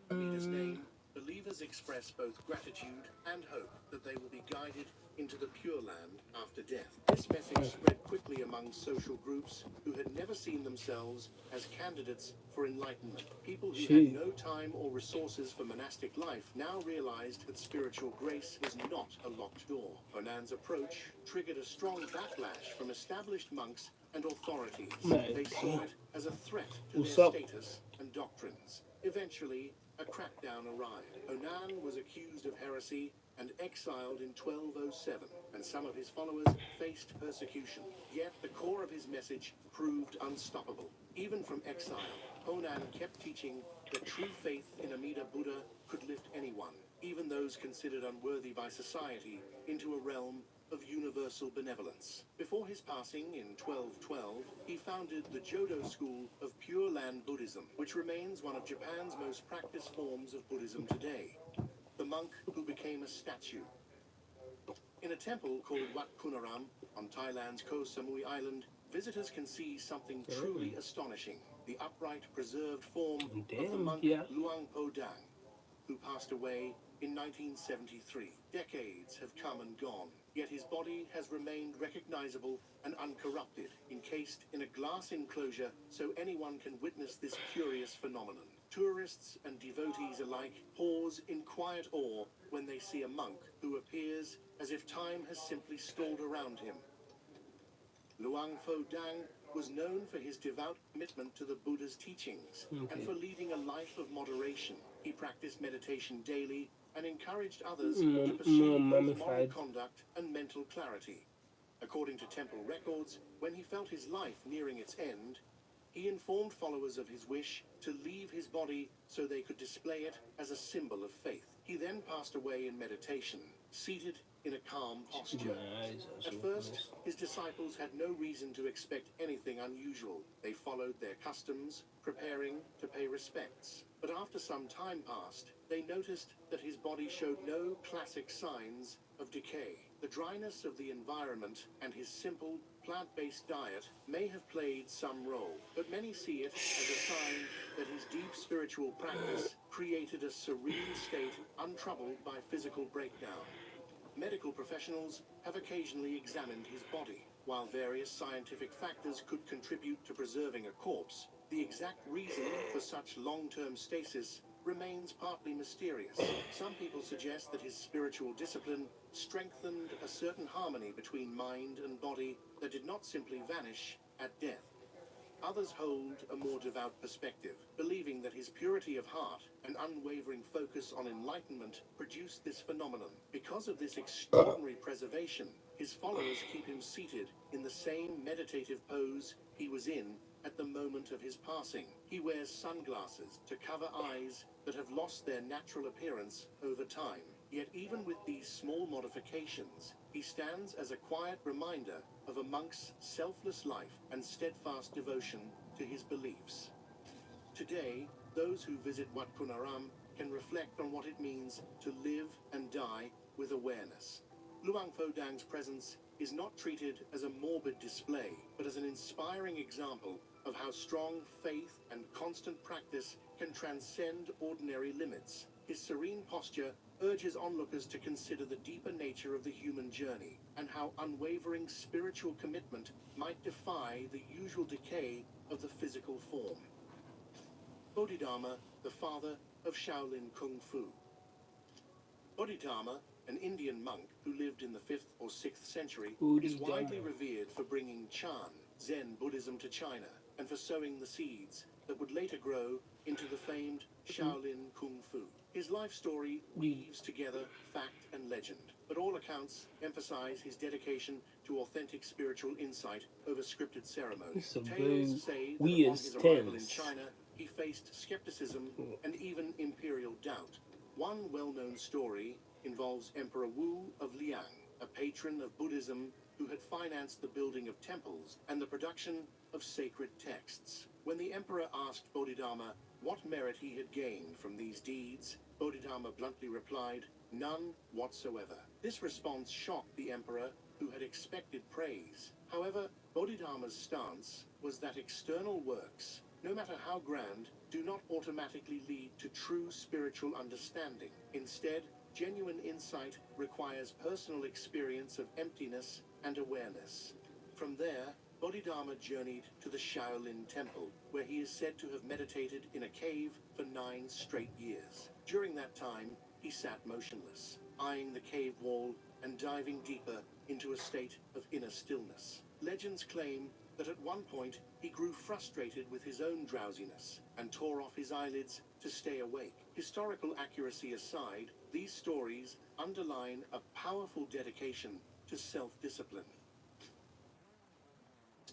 Amida's name, believers express both gratitude and hope that they will be guided into the Pure Land after death. This message spread quickly among social groups who had never seen themselves as candidates for enlightenment. People who had no time or resources for monastic life now realized that spiritual grace was not a locked door. Honan's approach triggered a strong backlash from established monks and authorities. They saw it as a threat to their status and doctrines. Eventually, a crackdown arrived. Honan was accused of heresy and exiled in 1207, and some of his followers faced persecution. Yet the core of his message proved unstoppable. Even from exile, Honan kept teaching that true faith in Amida Buddha could lift anyone, even those considered unworthy by society, into a realm of universal benevolence. Before his passing in 1212, he founded the Jodo school of Pure Land Buddhism, which remains one of Japan's most practiced forms of Buddhism today. The monk who became a statue. In a temple called Wat Punaram on Thailand's Koh Samui Island, visitors can see something truly astonishing. The upright, preserved form of the monk Luang Po Dang, who passed away in 1973. Decades have come and gone, yet his body has remained recognizable and uncorrupted, encased in a glass enclosure so anyone can witness this curious phenomenon. Tourists and devotees alike pause in quiet awe when they see a monk who appears as if time has simply stalled around him. Luang Pho Dang was known for his devout commitment to the Buddha's teachings and for leading a life of moderation. He practiced meditation daily and encouraged others to pursue both moral conduct and mental clarity. According to temple records, when he felt his life nearing its end, he informed followers of his wish to leave his body so they could display it as a symbol of faith. He then passed away in meditation, seated in a calm posture. At first, his disciples had no reason to expect anything unusual. They followed their customs, preparing to pay respects. But after some time passed, they noticed that his body showed no classic signs of decay. The dryness of the environment and his simple, plant-based diet may have played some role, but many see it as a sign that his deep spiritual practice created a serene state untroubled by physical breakdown. Medical professionals have occasionally examined his body. While various scientific factors could contribute to preserving a corpse, the exact reason for such long-term stasis remains partly mysterious. Some people suggest that his spiritual discipline strengthened a certain harmony between mind and body that did not simply vanish at death. Others hold a more devout perspective, believing that his purity of heart and unwavering focus on enlightenment produced this phenomenon. Because of this extraordinary preservation, his followers keep him seated in the same meditative pose he was in at the moment of his passing. He wears sunglasses to cover eyes that have lost their natural appearance over time. Yet even with these small modifications, he stands as a quiet reminder of a monk's selfless life and steadfast devotion to his beliefs. Today, those who visit Wat Kunaram can reflect on what it means to live and die with awareness. Luang Phodang's presence is not treated as a morbid display, but as an inspiring example of how strong faith and constant practice can transcend ordinary limits. His serene posture urges onlookers to consider the deeper nature of the human journey and how unwavering spiritual commitment might defy the usual decay of the physical form. Bodhidharma, the father of Shaolin Kung Fu. Bodhidharma, an Indian monk who lived in the 5th or 6th century, is widely revered for bringing Chan, Zen Buddhism, to China and for sowing the seeds that would later grow into the famed Shaolin Kung Fu. His life story weaves together fact and legend, but all accounts emphasize his dedication to authentic spiritual insight over scripted ceremonies. Tales say that upon his arrival in China, he faced skepticism and even imperial doubt. One well-known story involves Emperor Wu of Liang, a patron of Buddhism who had financed the building of temples and the production of sacred texts. When the emperor asked Bodhidharma what merit he had gained from these deeds, Bodhidharma bluntly replied, "None whatsoever." This response shocked the emperor, who had expected praise. However, Bodhidharma's stance was that external works, no matter how grand, do not automatically lead to true spiritual understanding. Instead, genuine insight requires personal experience of emptiness and awareness. From there, Bodhidharma journeyed to the Shaolin Temple, where he is said to have meditated in a cave for 9 straight years. During that time, he sat motionless, eyeing the cave wall and diving deeper into a state of inner stillness. Legends claim that at one point he grew frustrated with his own drowsiness and tore off his eyelids to stay awake. Historical accuracy aside, these stories underline a powerful dedication to self-discipline.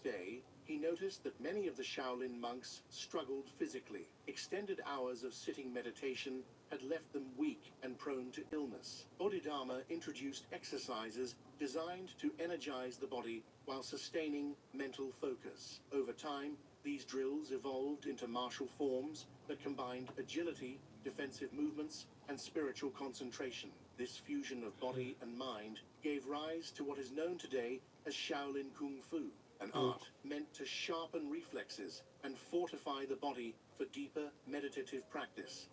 Day, he noticed that many of the Shaolin monks struggled physically. Extended hours of sitting meditation had left them weak and prone to illness. Bodhidharma introduced exercises designed to energize the body while sustaining mental focus. Over time, these drills evolved into martial forms that combined agility, defensive movements, and spiritual concentration. This fusion of body and mind gave rise to what is known today as Shaolin Kung Fu, an art meant to sharpen reflexes and fortify the body for deeper meditative practice.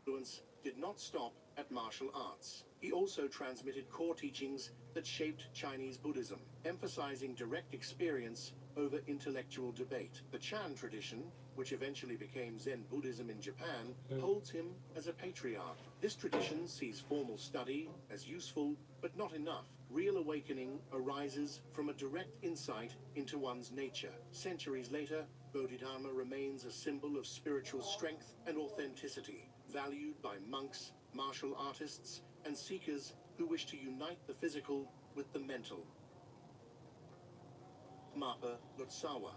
Influence did not stop at martial arts. He also transmitted core teachings that shaped Chinese Buddhism, emphasizing direct experience over intellectual debate. The Chan tradition, which eventually became Zen Buddhism in Japan, holds him as a patriarch. This tradition sees formal study as useful, but not enough. Real awakening arises from a direct insight into one's nature. Centuries later, Bodhidharma remains a symbol of spiritual strength and authenticity, valued by monks, martial artists, and seekers who wish to unite the physical with the mental. Mapa Lotsawa.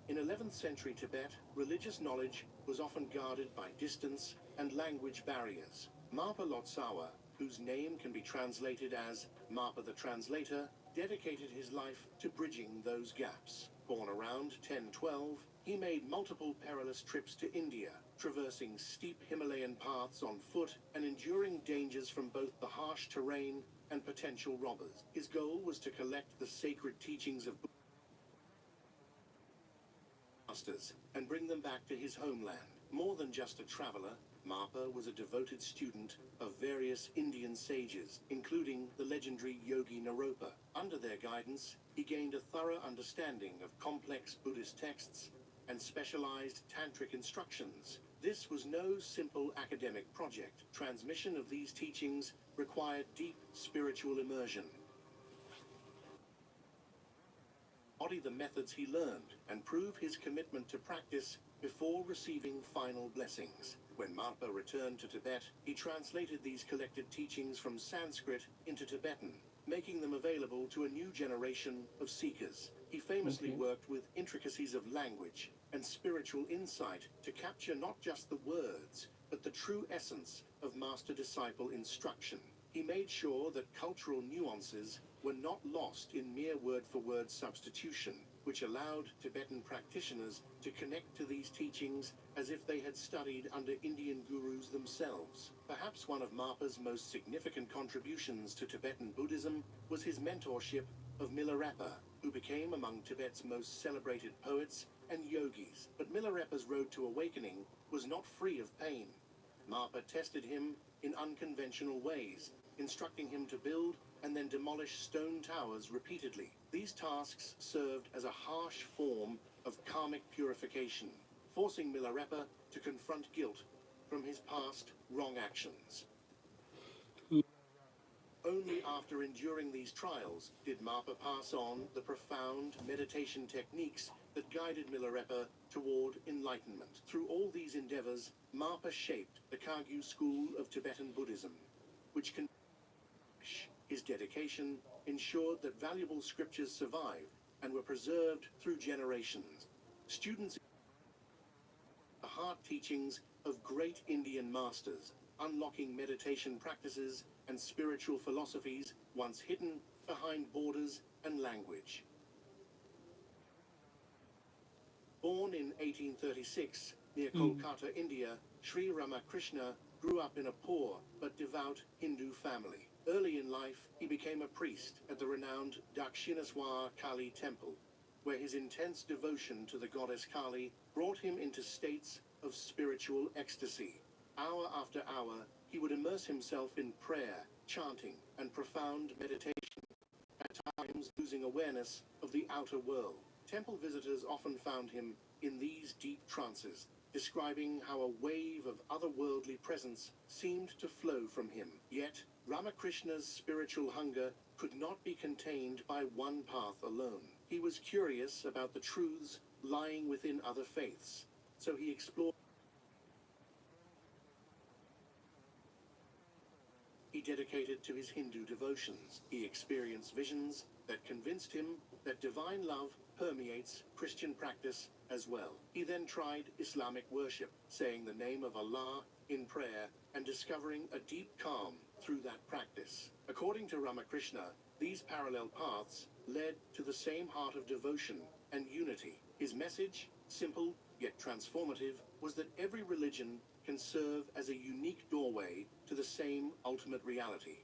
In 11th century Tibet, religious knowledge was often guarded by distance and language barriers. Mapa Lotsawa, whose name can be translated as Mapa the Translator, dedicated his life to bridging those gaps. Born around 1012, he made multiple perilous trips to India, traversing steep Himalayan paths on foot and enduring dangers from both the harsh terrain and potential robbers. His goal was to collect the sacred teachings of masters and bring them back to his homeland. More than just a traveler, Marpa was a devoted student of various Indian sages, including the legendary Yogi Naropa. Under their guidance, he gained a thorough understanding of complex Buddhist texts and specialized tantric instructions. This was no simple academic project. Transmission of these teachings required deep spiritual immersion. Embody the methods he learned and prove his commitment to practice before receiving final blessings. When Marpa returned to Tibet, he translated these collected teachings from Sanskrit into Tibetan, making them available to a new generation of seekers. He famously worked with intricacies of language and spiritual insight to capture not just the words, but the true essence of master-disciple instruction. He made sure that cultural nuances were not lost in mere word-for-word substitution, which allowed Tibetan practitioners to connect to these teachings as if they had studied under Indian gurus themselves. Perhaps one of Marpa's most significant contributions to Tibetan Buddhism was his mentorship of Milarepa, who became among Tibet's most celebrated poets and yogis. But Milarepa's road to awakening was not free of pain. Marpa tested him in unconventional ways, instructing him to build and then demolish stone towers repeatedly. These tasks served as a harsh form of karmic purification, forcing Milarepa to confront guilt from his past wrong actions. Only after enduring these trials did Marpa pass on the profound meditation techniques that guided Milarepa toward enlightenment. Through all these endeavors, Marpa shaped the Kagyu school of Tibetan Buddhism, which his dedication ensured that valuable scriptures survived and were preserved through generations. Students the heart teachings of great Indian masters, unlocking meditation practices and spiritual philosophies once hidden behind borders and language. Born in 1836 near Kolkata, India, Sri Ramakrishna grew up in a poor but devout Hindu family. Early in life, he became a priest at the renowned Dakshinaswar Kali temple, where his intense devotion to the goddess Kali brought him into states of spiritual ecstasy. Hour after hour, he would immerse himself in prayer, chanting, and profound meditation, at times losing awareness of the outer world. Temple visitors often found him in these deep trances, describing how a wave of otherworldly presence seemed to flow from him. Yet, Ramakrishna's spiritual hunger could not be contained by one path alone. He was curious about the truths lying within other faiths, so he explored. He dedicated to his Hindu devotions. He experienced visions that convinced him that divine love permeates Christian practice as well. He then tried Islamic worship, saying the name of Allah in prayer and discovering a deep calm through that practice. According to Ramakrishna, these parallel paths led to the same heart of devotion and unity. His message, simple yet transformative, was that every religion can serve as a unique doorway to the same ultimate reality.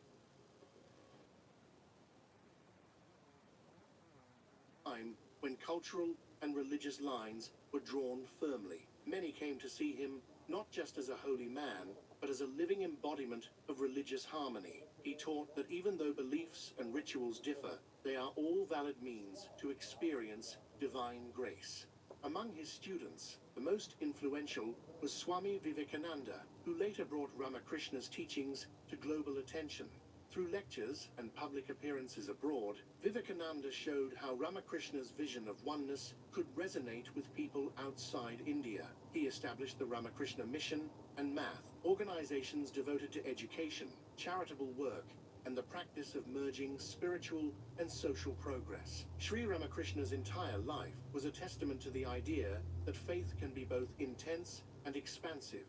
Time when cultural and religious lines were drawn firmly. Many came to see him not just as a holy man, but as a living embodiment of religious harmony. He taught that even though beliefs and rituals differ, they are all valid means to experience divine grace. Among his students, the most influential was Swami Vivekananda, who later brought Ramakrishna's teachings to global attention. Through lectures and public appearances abroad, Vivekananda showed how Ramakrishna's vision of oneness could resonate with people outside India. He established the Ramakrishna Mission and Math, organizations devoted to education, charitable work, and the practice of merging spiritual and social progress. Sri Ramakrishna's entire life was a testament to the idea that faith can be both intense and expansive.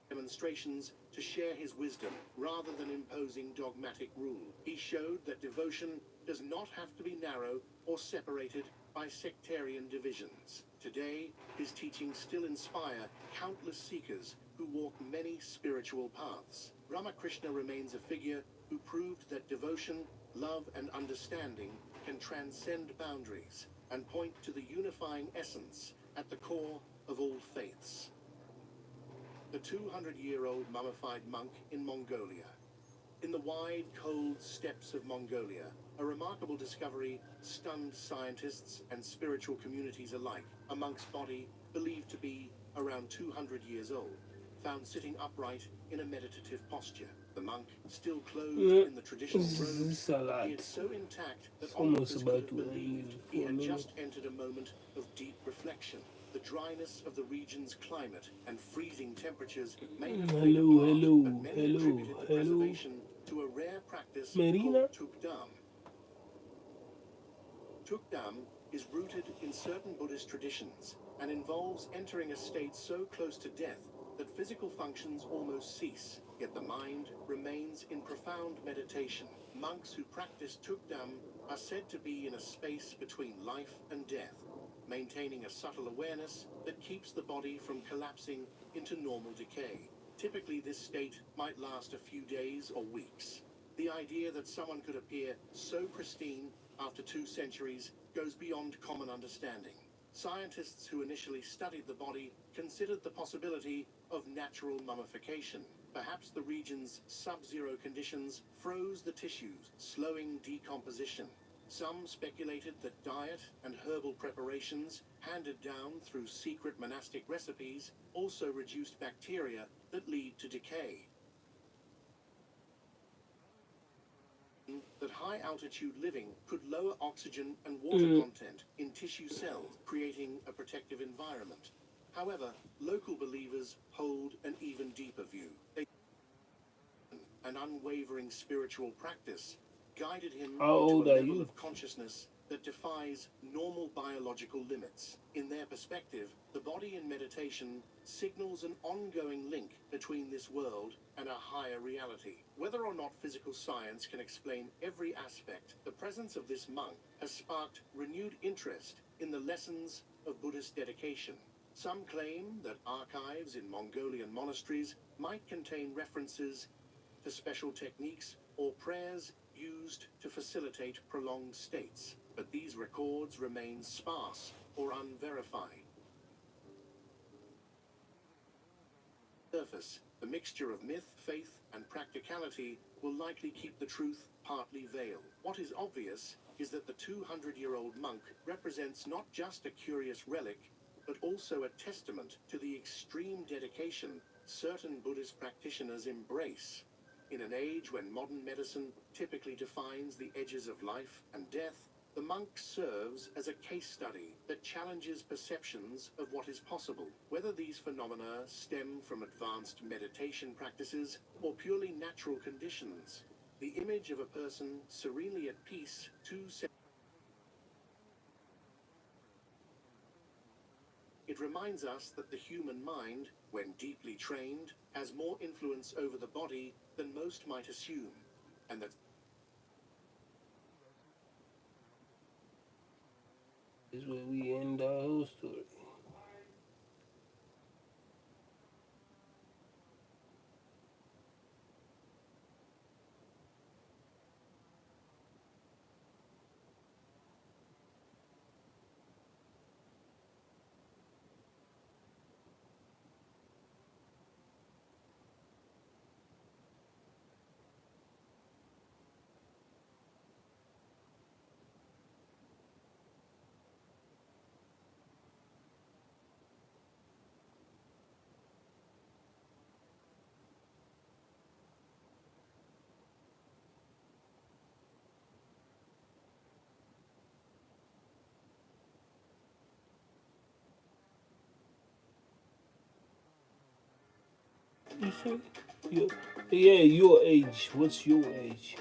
Demonstrations to share his wisdom rather than imposing dogmatic rule. He showed that devotion does not have to be narrow or separated by sectarian divisions. Today, his teachings still inspire countless seekers who walk many spiritual paths. Ramakrishna remains a figure who proved that devotion, love, and understanding can transcend boundaries and point to the unifying essence at the core of all faiths. The 200-year-old mummified monk in Mongolia. In the wide, cold steppes of Mongolia, a remarkable discovery stunned scientists and spiritual communities alike. A monk's body, believed to be around 200 years old, found sitting upright in a meditative posture. The monk, still clothed in the traditional robes, appeared so intact that onlookers could have believed he had just entered a moment of deep reflection. The dryness of the region's climate and freezing temperatures may have played a part, but many attributed the preservation to a rare practice called tukdam. Tukdam is rooted in certain Buddhist traditions and involves entering a state so close to death that physical functions almost cease, yet the mind remains in profound meditation. Monks who practice tukdam are said to be in a space between life and death, maintaining a subtle awareness that keeps the body from collapsing into normal decay. Typically, this state might last a few days or weeks. The idea that someone could appear so pristine after 2 centuries goes beyond common understanding. Scientists who initially studied the body considered the possibility of natural mummification. Perhaps the region's sub-zero conditions froze the tissues, slowing decomposition. Some speculated that diet and herbal preparations handed down through secret monastic recipes also reduced bacteria that lead to decay. That high-altitude living could lower oxygen and water content in tissue cells, creating a protective environment. However, local believers hold an even deeper view. An unwavering spiritual practice guided him into a level of consciousness that defies normal biological limits. In their perspective, the body in meditation signals an ongoing link between this world and a higher reality. Whether or not physical science can explain every aspect, the presence of this monk has sparked renewed interest in the lessons of Buddhist dedication. Some claim that archives in Mongolian monasteries might contain references to special techniques or prayers used to facilitate prolonged states, but these records remain sparse or unverified. Surface, the mixture of myth, faith, and practicality will likely keep the truth partly veiled. What is obvious is that the 200-year-old monk represents not just a curious relic, but also a testament to the extreme dedication certain Buddhist practitioners embrace. In an age when modern medicine typically defines the edges of life and death, the monk serves as a case study that challenges perceptions of what is possible. Whether these phenomena stem from advanced meditation practices or purely natural conditions, the image of a person serenely at peace it reminds us that the human mind, when deeply trained, has more influence over the body than most might assume, and that is where we end our whole story. You see? Yeah, your age. What's your age?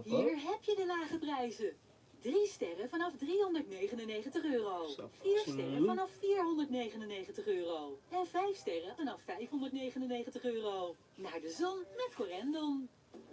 Hier heb je de lage prijzen. 3 sterren vanaf €399. 4 sterren vanaf €499. En 5 sterren vanaf €599. Naar de zon met Corendon.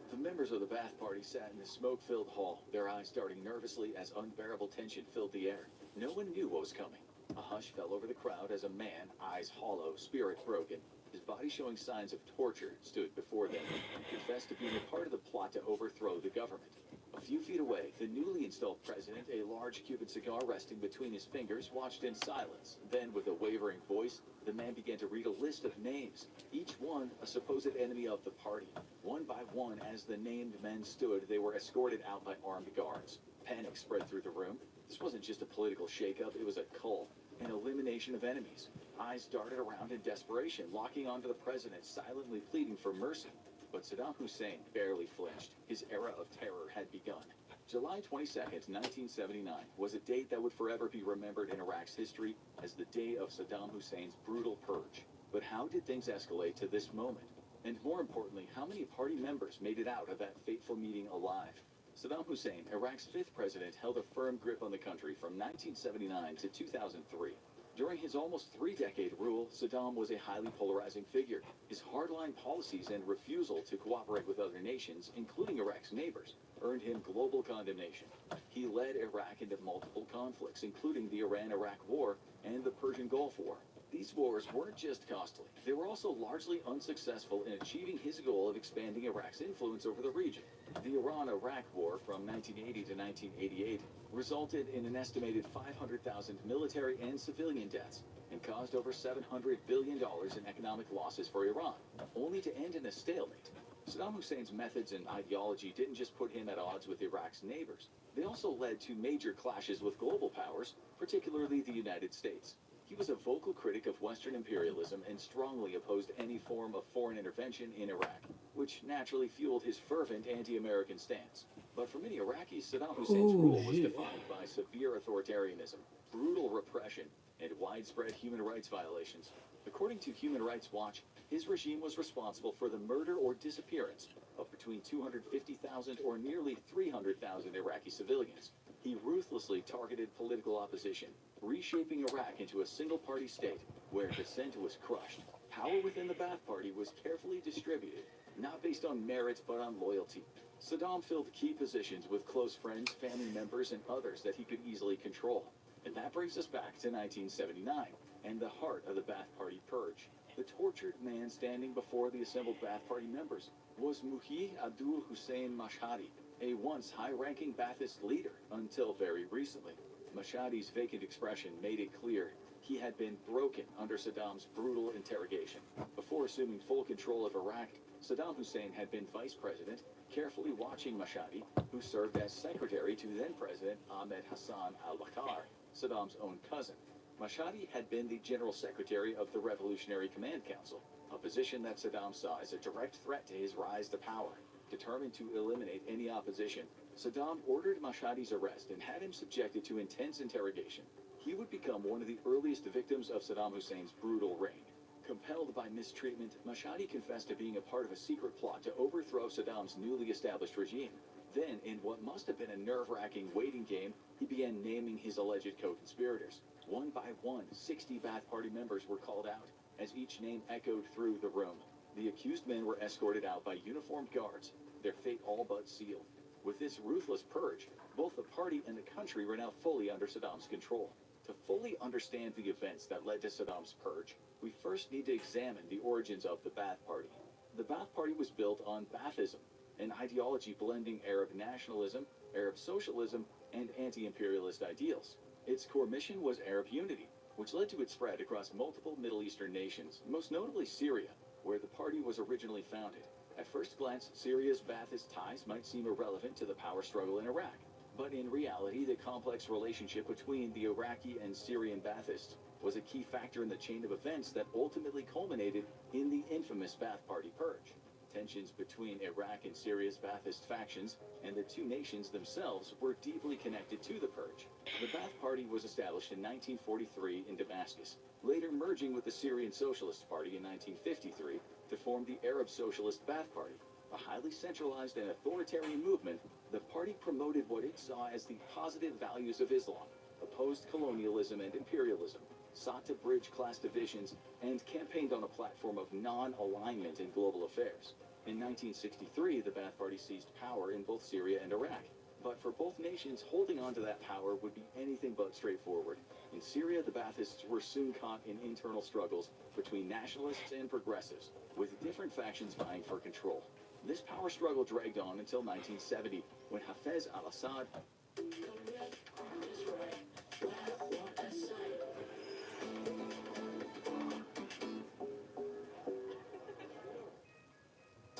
The members of the bath party sat in a smoke-filled hall, their eyes darting nervously as unbearable tension filled the air. No one knew what was coming. A hush fell over the crowd as a man, eyes hollow, spirit broken, his body showing signs of torture, stood before them and confessed to being a part of the plot to overthrow the government. A few feet away, the newly installed president, a large Cuban cigar resting between his fingers, watched in silence. Then, with a wavering voice, the man began to read a list of names, each one a supposed enemy of the party. One by one, as the named men stood, they were escorted out by armed guards. Panic spread through the room. This wasn't just a political shakeup, it was a cult, an elimination of enemies. Eyes darted around in desperation, locking onto the president, silently pleading for mercy. But Saddam Hussein barely flinched. His era of terror had begun. July 22nd, 1979, was a date that would forever be remembered in Iraq's history as the day of Saddam Hussein's brutal purge. But how did things escalate to this moment? And more importantly, how many party members made it out of that fateful meeting alive? Saddam Hussein, Iraq's fifth president, held a firm grip on the country from 1979 to 2003. During his almost three-decade rule, Saddam was a highly polarizing figure. His hardline policies and refusal to cooperate with other nations, including Iraq's neighbors, earned him global condemnation. He led Iraq into multiple conflicts, including the Iran-Iraq War and the Persian Gulf War. These wars weren't just costly. They were also largely unsuccessful in achieving his goal of expanding Iraq's influence over the region. The Iran-Iraq War from 1980 to 1988 resulted in an estimated 500,000 military and civilian deaths and caused over $700 billion in economic losses for Iran, only to end in a stalemate. Saddam Hussein's methods and ideology didn't just put him at odds with Iraq's neighbors. They also led to major clashes with global powers, particularly the United States. He was a vocal critic of Western imperialism and strongly opposed any form of foreign intervention in Iraq, which naturally fueled his fervent anti-American stance. But for many Iraqis, Saddam Hussein's rule was defined by severe authoritarianism, brutal repression, and widespread human rights violations. According to Human Rights Watch, his regime was responsible for the murder or disappearance of between 250,000 or nearly 300,000 Iraqi civilians. He ruthlessly targeted political opposition, reshaping Iraq into a single-party state where dissent was crushed. Power within the Ba'ath Party was carefully distributed, not based on merit but on loyalty. Saddam filled key positions with close friends, family members, and others that he could easily control. And that brings us back to 1979 and the heart of the Ba'ath Party purge. The tortured man standing before the assembled Ba'ath Party members was Muhi Abdul Hussein Mashhadi, a once high-ranking Ba'athist leader until very recently. Mashhadi's vacant expression made it clear he had been broken under Saddam's brutal interrogation. Before assuming full control of Iraq, Saddam Hussein had been vice president, carefully watching Mashhadi, who served as secretary to then-president Ahmed Hassan al-Bakr, Saddam's own cousin. Mashhadi had been the general secretary of the Revolutionary Command Council, a position that Saddam saw as a direct threat to his rise to power. Determined to eliminate any opposition, Saddam ordered Mashhadi's arrest and had him subjected to intense interrogation. He would become one of the earliest victims of Saddam Hussein's brutal reign. Compelled by mistreatment, Mashhadi confessed to being a part of a secret plot to overthrow Saddam's newly established regime. Then, in what must have been a nerve-wracking waiting game, he began naming his alleged co-conspirators. One by one, 60 Ba'ath Party members were called out, as each name echoed through the room. The accused men were escorted out by uniformed guards, their fate all but sealed. With this ruthless purge, both the party and the country were now fully under Saddam's control. To fully understand the events that led to Saddam's purge, we first need to examine the origins of the Ba'ath Party. The Ba'ath Party was built on Ba'athism, an ideology blending Arab nationalism, Arab socialism, and anti-imperialist ideals. Its core mission was Arab unity, which led to its spread across multiple Middle Eastern nations, most notably Syria, where the party was originally founded. At first glance, Syria's Ba'athist ties might seem irrelevant to the power struggle in Iraq. But in reality, the complex relationship between the Iraqi and Syrian Ba'athists was a key factor in the chain of events that ultimately culminated in the infamous Ba'ath Party purge. Tensions between Iraq and Syria's Ba'athist factions and the two nations themselves were deeply connected to the purge. The Ba'ath Party was established in 1943 in Damascus, later merging with the Syrian Socialist Party in 1953 to form the Arab Socialist Ba'ath Party. A highly centralized and authoritarian movement, the party promoted what it saw as the positive values of Islam, opposed colonialism and imperialism, sought to bridge class divisions, and campaigned on a platform of non-alignment in global affairs. In 1963, the Ba'ath Party seized power in both Syria and Iraq. But for both nations, holding on to that power would be anything but straightforward. In Syria, the Baathists were soon caught in internal struggles between nationalists and progressives, with different factions vying for control. This power struggle dragged on until 1970, when Hafez al-Assad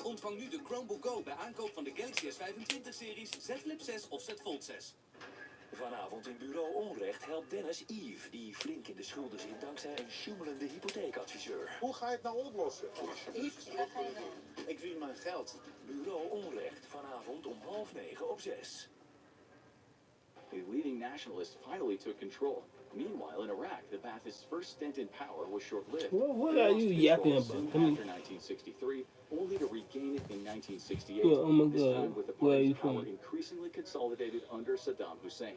Ontvang nu de Chromebook Go bij aankoop van de Galaxy S25-series, Z Flip 6 of Z Fold 6. Vanavond in Bureau Onrecht helpt Dennis Yves, die flink in de schulden zit dankzij een sjoemelende hypotheekadviseur. Hoe ga je het nou oplossen? Ik wil mijn geld. Bureau Onrecht, vanavond om 8:30 op 6. a leading nationalist finally took control. Meanwhile, in Iraq, the Baathists' first stint in power was short-lived. What They are lost you control yapping soon about? after 1963, only to regain it in 1968. Yeah, oh my This God. time with the Where are you party's power from? increasingly consolidated under Saddam Hussein.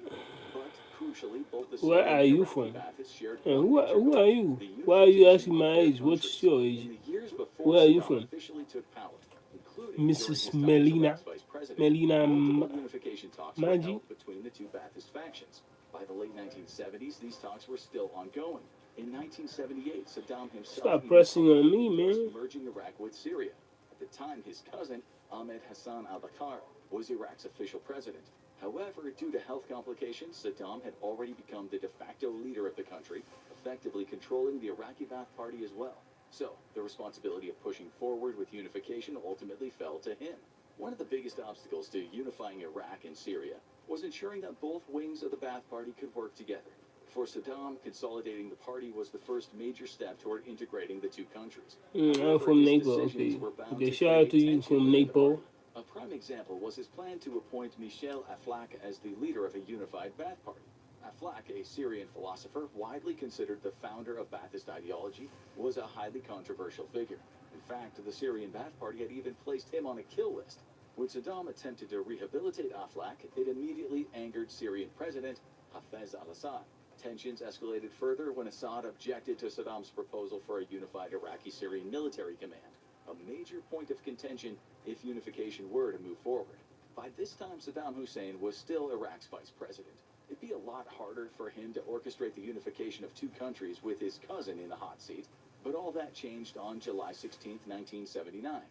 But crucially, both the Where Syrian are and you Iraqi from? Baathists shared And one major who goal, are you? the Why are you unification asking of my their age? What's countries. your age? In the years before Where are you Saddam from? officially took power, including Mrs. during his time as Melina. Iraq's vice president, Melina multiple unification talks were Maji. held between the two Baathist factions. By the late 1970s, these talks were still ongoing. In 1978, Saddam himself Stop even pressing on me, endorsed man. merging Iraq with Syria. At the time, his cousin, Ahmed Hassan al-Bakr, was Iraq's official president. However, due to health complications, Saddam had already become the de facto leader of the country, effectively controlling the Iraqi Baath Party as well. So, the responsibility of pushing forward with unification ultimately fell to him. One of the biggest obstacles to unifying Iraq and Syria was ensuring that both wings of the Baath Party could work together. For Saddam, consolidating the party was the first major step toward integrating the two countries. I'm However, from his Nepal. decisions Okay. were bound Okay. to Shout out to create you tension from within the Nepal. party. A prime example was his plan to appoint Michel Aflaq as the leader of a unified Baath Party. Aflaq, a Syrian philosopher widely considered the founder of Baathist ideology, was a highly controversial figure. In fact, the Syrian Baath Party had even placed him on a kill list. When Saddam attempted to rehabilitate Aflaq, it immediately angered Syrian President Hafez al-Assad. Tensions escalated further when Assad objected to Saddam's proposal for a unified Iraqi-Syrian military command, a major point of contention if unification were to move forward. By this time, Saddam Hussein was still Iraq's vice president. It'd be a lot harder for him to orchestrate the unification of two countries with his cousin in the hot seat, but all that changed on July 16, 1979.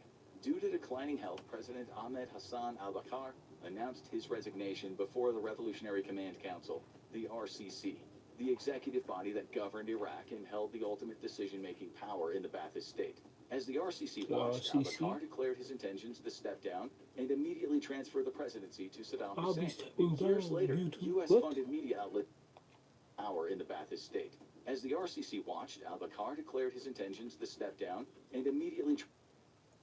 Due to declining health, President Ahmed Hassan al-Bakr announced his resignation before the Revolutionary Command Council, the RCC, the executive body that governed Iraq and held the ultimate decision-making power in the Baathist state. As the RCC watched, al-Bakr declared his intentions to step down and immediately transfer the presidency to Saddam I'll be Hussein. stepping Years down later, due to U.S.-funded media outlet power in the Baathist state. As the RCC watched, al-Bakr declared his intentions to step down and immediately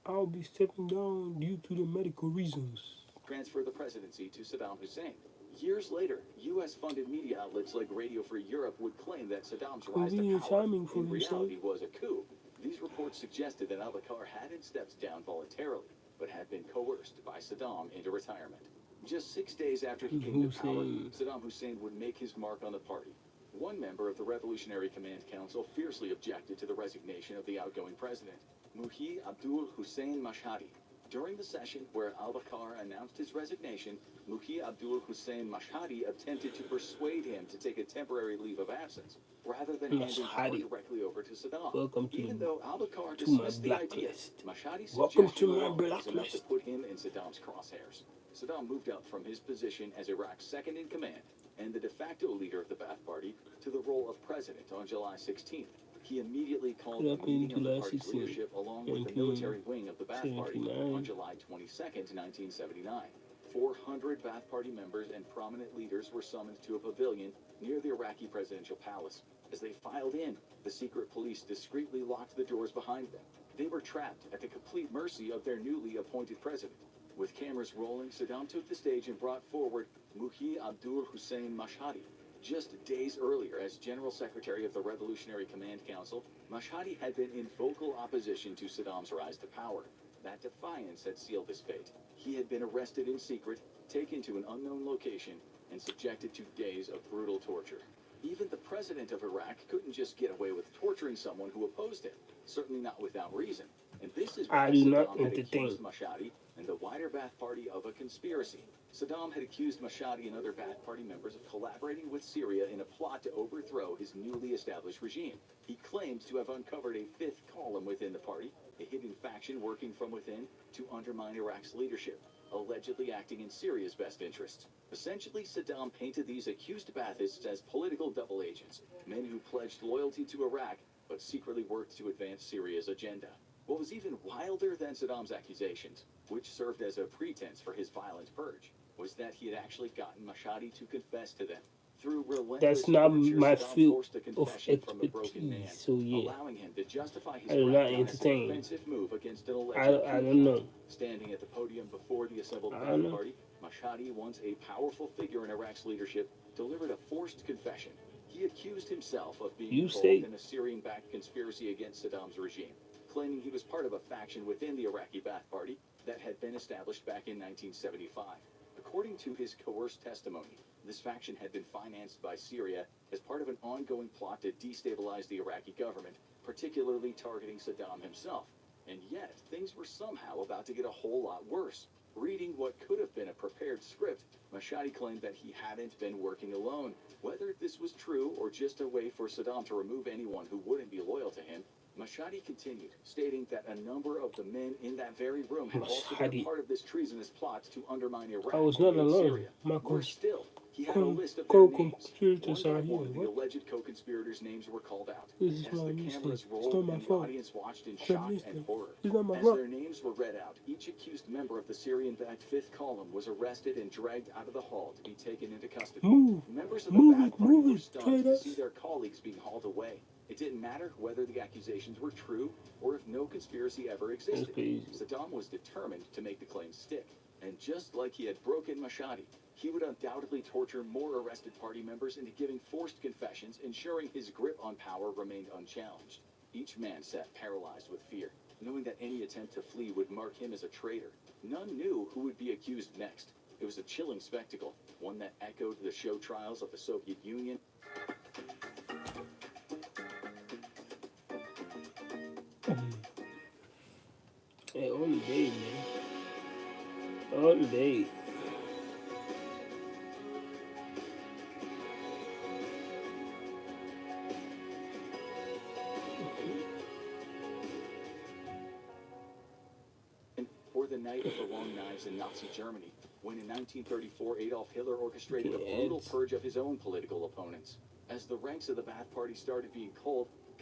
I'll be stepping down due to the medical reasons. transfer the presidency to Saddam Hussein. Years later, U.S.-funded media outlets like Radio Free Europe would claim that Saddam's rise to power in reality was a coup. These reports suggested that al-Bakr hadn't stepped down voluntarily, but had been coerced by Saddam into retirement. Just 6 days after he came to power, Saddam Hussein would make his mark on the party. One member of the Revolutionary Command Council fiercely objected to the resignation of the outgoing president, Muhi Abdul Hussein Mashhadi. During the session where al-Bakr announced his resignation, Muhi Abdul Hussein Mashhadi attempted to persuade him to take a temporary leave of absence, rather than handing power directly over to Saddam. Welcome to Even though al-Bakr to my dismissed the idea, blacklist. Mashhadi's Welcome to suggestion my alone was enough to blacklist. put him in Saddam's crosshairs. Saddam moved up from his position as Iraq's second in command and the de facto leader of the Baath Party to the role of president on July 16th. He immediately called a meeting of the party's leadership along with the military wing of the Baath Party on July 22, 1979. 400 Baath Party members and prominent leaders were summoned to a pavilion near the Iraqi presidential palace. As they filed in, the secret police discreetly locked the doors behind them. They were trapped at the complete mercy of their newly appointed president. With cameras rolling, Saddam took the stage and brought forward Muhi Abdul Hussein Mashhadi. Just days earlier, as General Secretary of the Revolutionary Command Council, Mashhadi had been in vocal opposition to Saddam's rise to power. That defiance had sealed his fate. He had been arrested in secret, taken to an unknown location, and subjected to days of brutal torture. Even the president of Iraq couldn't just get away with torturing someone who opposed him, certainly not without reason. And this is why I do not Saddam had entertain. accused Mashhadi and the wider Baath Party of a conspiracy. Saddam had accused Mashhadi and other Ba'ath Party members of collaborating with Syria in a plot to overthrow his newly established regime. He claimed to have uncovered a fifth column within the party, a hidden faction working from within to undermine Iraq's leadership, allegedly acting in Syria's best interests. Essentially, Saddam painted these accused Baathists as political double agents, men who pledged loyalty to Iraq but secretly worked to advance Syria's agenda. What was even wilder than Saddam's accusations, which served as a pretense for his violent purge, was that he had actually gotten Mashhadi to confess to them. Through relentless That's not torture, my Saddam field forced a of confession from a broken man, expertise. So yeah, allowing him to justify his I do not crackdown as an entertain. offensive move against an alleged I don't know. Standing at the podium before the assembled I don't Ba'ath know. Party, Mashhadi, once a powerful figure in Iraq's leadership, delivered a forced confession. He accused himself of being You involved say in a Syrian-backed conspiracy against Saddam's regime, claiming he was part of a faction within the Iraqi Ba'ath Party that had been established back in 1975. According to his coerced testimony, this faction had been financed by Syria as part of an ongoing plot to destabilize the Iraqi government, particularly targeting Saddam himself. And yet, things were somehow about to get a whole lot worse. Reading what could have been a prepared script, Mashhadi claimed that he hadn't been working alone. Whether this was true or just a way for Saddam to remove anyone who wouldn't be loyal to him, Mashhadi continued, stating that a number of the men in that very room had also been part of this treasonous plot to undermine Iraq I was not and alone. Syria. My Worse still, he had a list of their names. co-conspirators One are by here. one, the What? alleged co-conspirators' names were called out. This is As my the mistake. cameras It's rolled not my and the fault. audience watched in I'm shock and listening. horror. It's not my As fault. their names were read out, each accused member of the Syrian-backed Fifth Column was arrested and dragged out of the hall to be taken into custody. Move. Members of the Move Ba'ath it. Party Move were it. stunned to Traitors. see their colleagues being hauled away. It didn't matter whether the accusations were true or if no conspiracy ever existed. That's crazy. Saddam was determined to make the claims stick. And just like he had broken Mashhadi, he would undoubtedly torture more arrested party members into giving forced confessions, ensuring his grip on power remained unchallenged. Each man sat paralyzed with fear, knowing that any attempt to flee would mark him as a traitor. None knew who would be accused next. It was a chilling spectacle, one that echoed the show trials of the Soviet Union. Hey, on the day, man. On the day. Or the night of the long knives in Nazi Germany, when in 1934 Adolf Hitler orchestrated a brutal purge of his own political opponents. As the ranks of the Ba'ath Party started being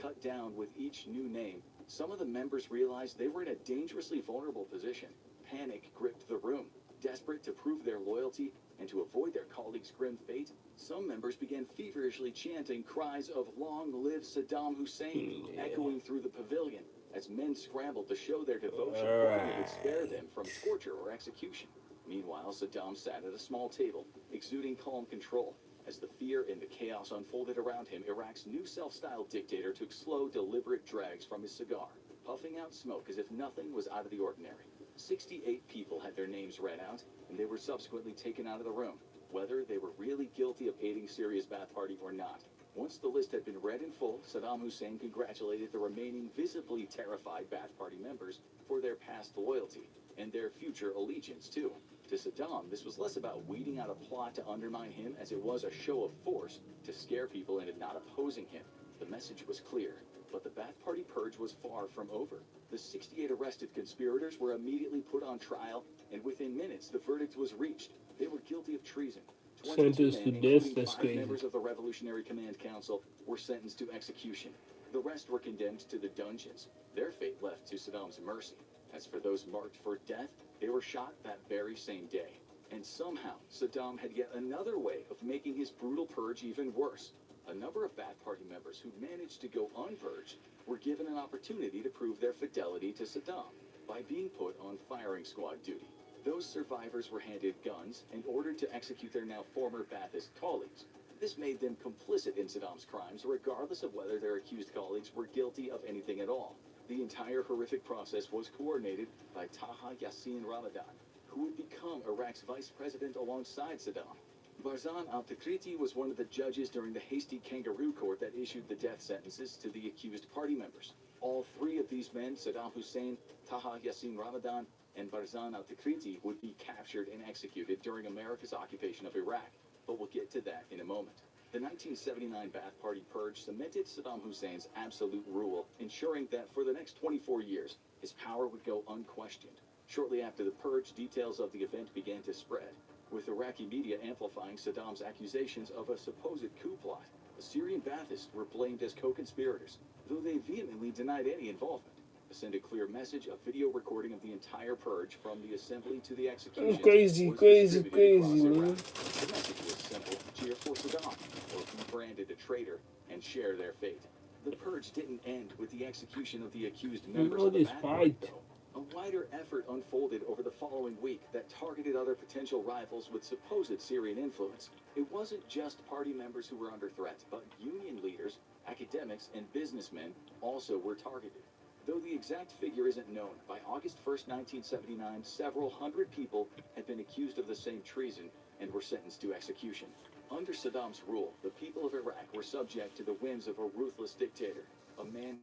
cut down with each new name, some of the members realized they were in a dangerously vulnerable position. Panic gripped the room. Desperate to prove their loyalty and to avoid their colleagues' grim fate, some members began feverishly chanting cries of "Long live Saddam Hussein," echoing through the pavilion as men scrambled to show their devotion, hoping it would spare them from torture or execution. Meanwhile, Saddam sat at a small table, exuding calm control. As the fear and the chaos unfolded around him, Iraq's new self-styled dictator took slow, deliberate drags from his cigar, puffing out smoke as if nothing was out of the ordinary. 68 people had their names read out, and they were subsequently taken out of the room, whether they were really guilty of aiding Syria's Ba'ath Party or not. Once the list had been read in full, Saddam Hussein congratulated the remaining visibly terrified Ba'ath Party members for their past loyalty and their future allegiance, too. To Saddam, this was less about weeding out a plot to undermine him as it was a show of force to scare people into not opposing him. The message was clear, but the Ba'ath Party purge was far from over. The 68 arrested conspirators were immediately put on trial, and within minutes the verdict was reached. They were guilty of treason. 22 Sentenced men, to death. including That's 5 crazy. members of the Revolutionary Command Council, were sentenced to execution. The rest were condemned to the dungeons, their fate left to Saddam's mercy. As for those marked for death, they were shot that very same day. And somehow, Saddam had yet another way of making his brutal purge even worse. A number of Ba'ath Party members who managed to go unpurged were given an opportunity to prove their fidelity to Saddam by being put on firing squad duty. Those survivors were handed guns and ordered to execute their now former Ba'athist colleagues. This made them complicit in Saddam's crimes, regardless of whether their accused colleagues were guilty of anything at all. The entire horrific process was coordinated by Taha Yassin Ramadan, who would become Iraq's vice president alongside Saddam. Barzan al-Takriti was one of the judges during the hasty kangaroo court that issued the death sentences to the accused party members. All 3 of these men, Saddam Hussein, Taha Yassin Ramadan, and Barzan al-Tikriti would be captured and executed during America's occupation of Iraq. But we'll get to that in a moment. The 1979 Ba'ath Party purge cemented Saddam Hussein's absolute rule, ensuring that for the next 24 years, his power would go unquestioned. Shortly after the purge, details of the event began to spread, with Iraqi media amplifying Saddam's accusations of a supposed coup plot. The Syrian Ba'athists were blamed as co-conspirators, though they vehemently denied any involvement. To send a clear message, a video recording of the entire purge from the assembly to the executions Crazy, was crazy, distributed crazy, across man. Iraq. The message was simple: cheer for Saddam, or be branded a traitor and share their fate. The purge didn't end with the execution of the accused members All of the this Ba'ath Party, fight. though. A wider effort unfolded over the following week that targeted other potential rivals with supposed Syrian influence. It wasn't just party members who were under threat, but union leaders, academics, and businessmen also were targeted. Though the exact figure isn't known, by August 1st, 1979, several hundred people had been accused of the same treason and were sentenced to execution. Under Saddam's rule, the people of Iraq were subject to the whims of a ruthless dictator, a man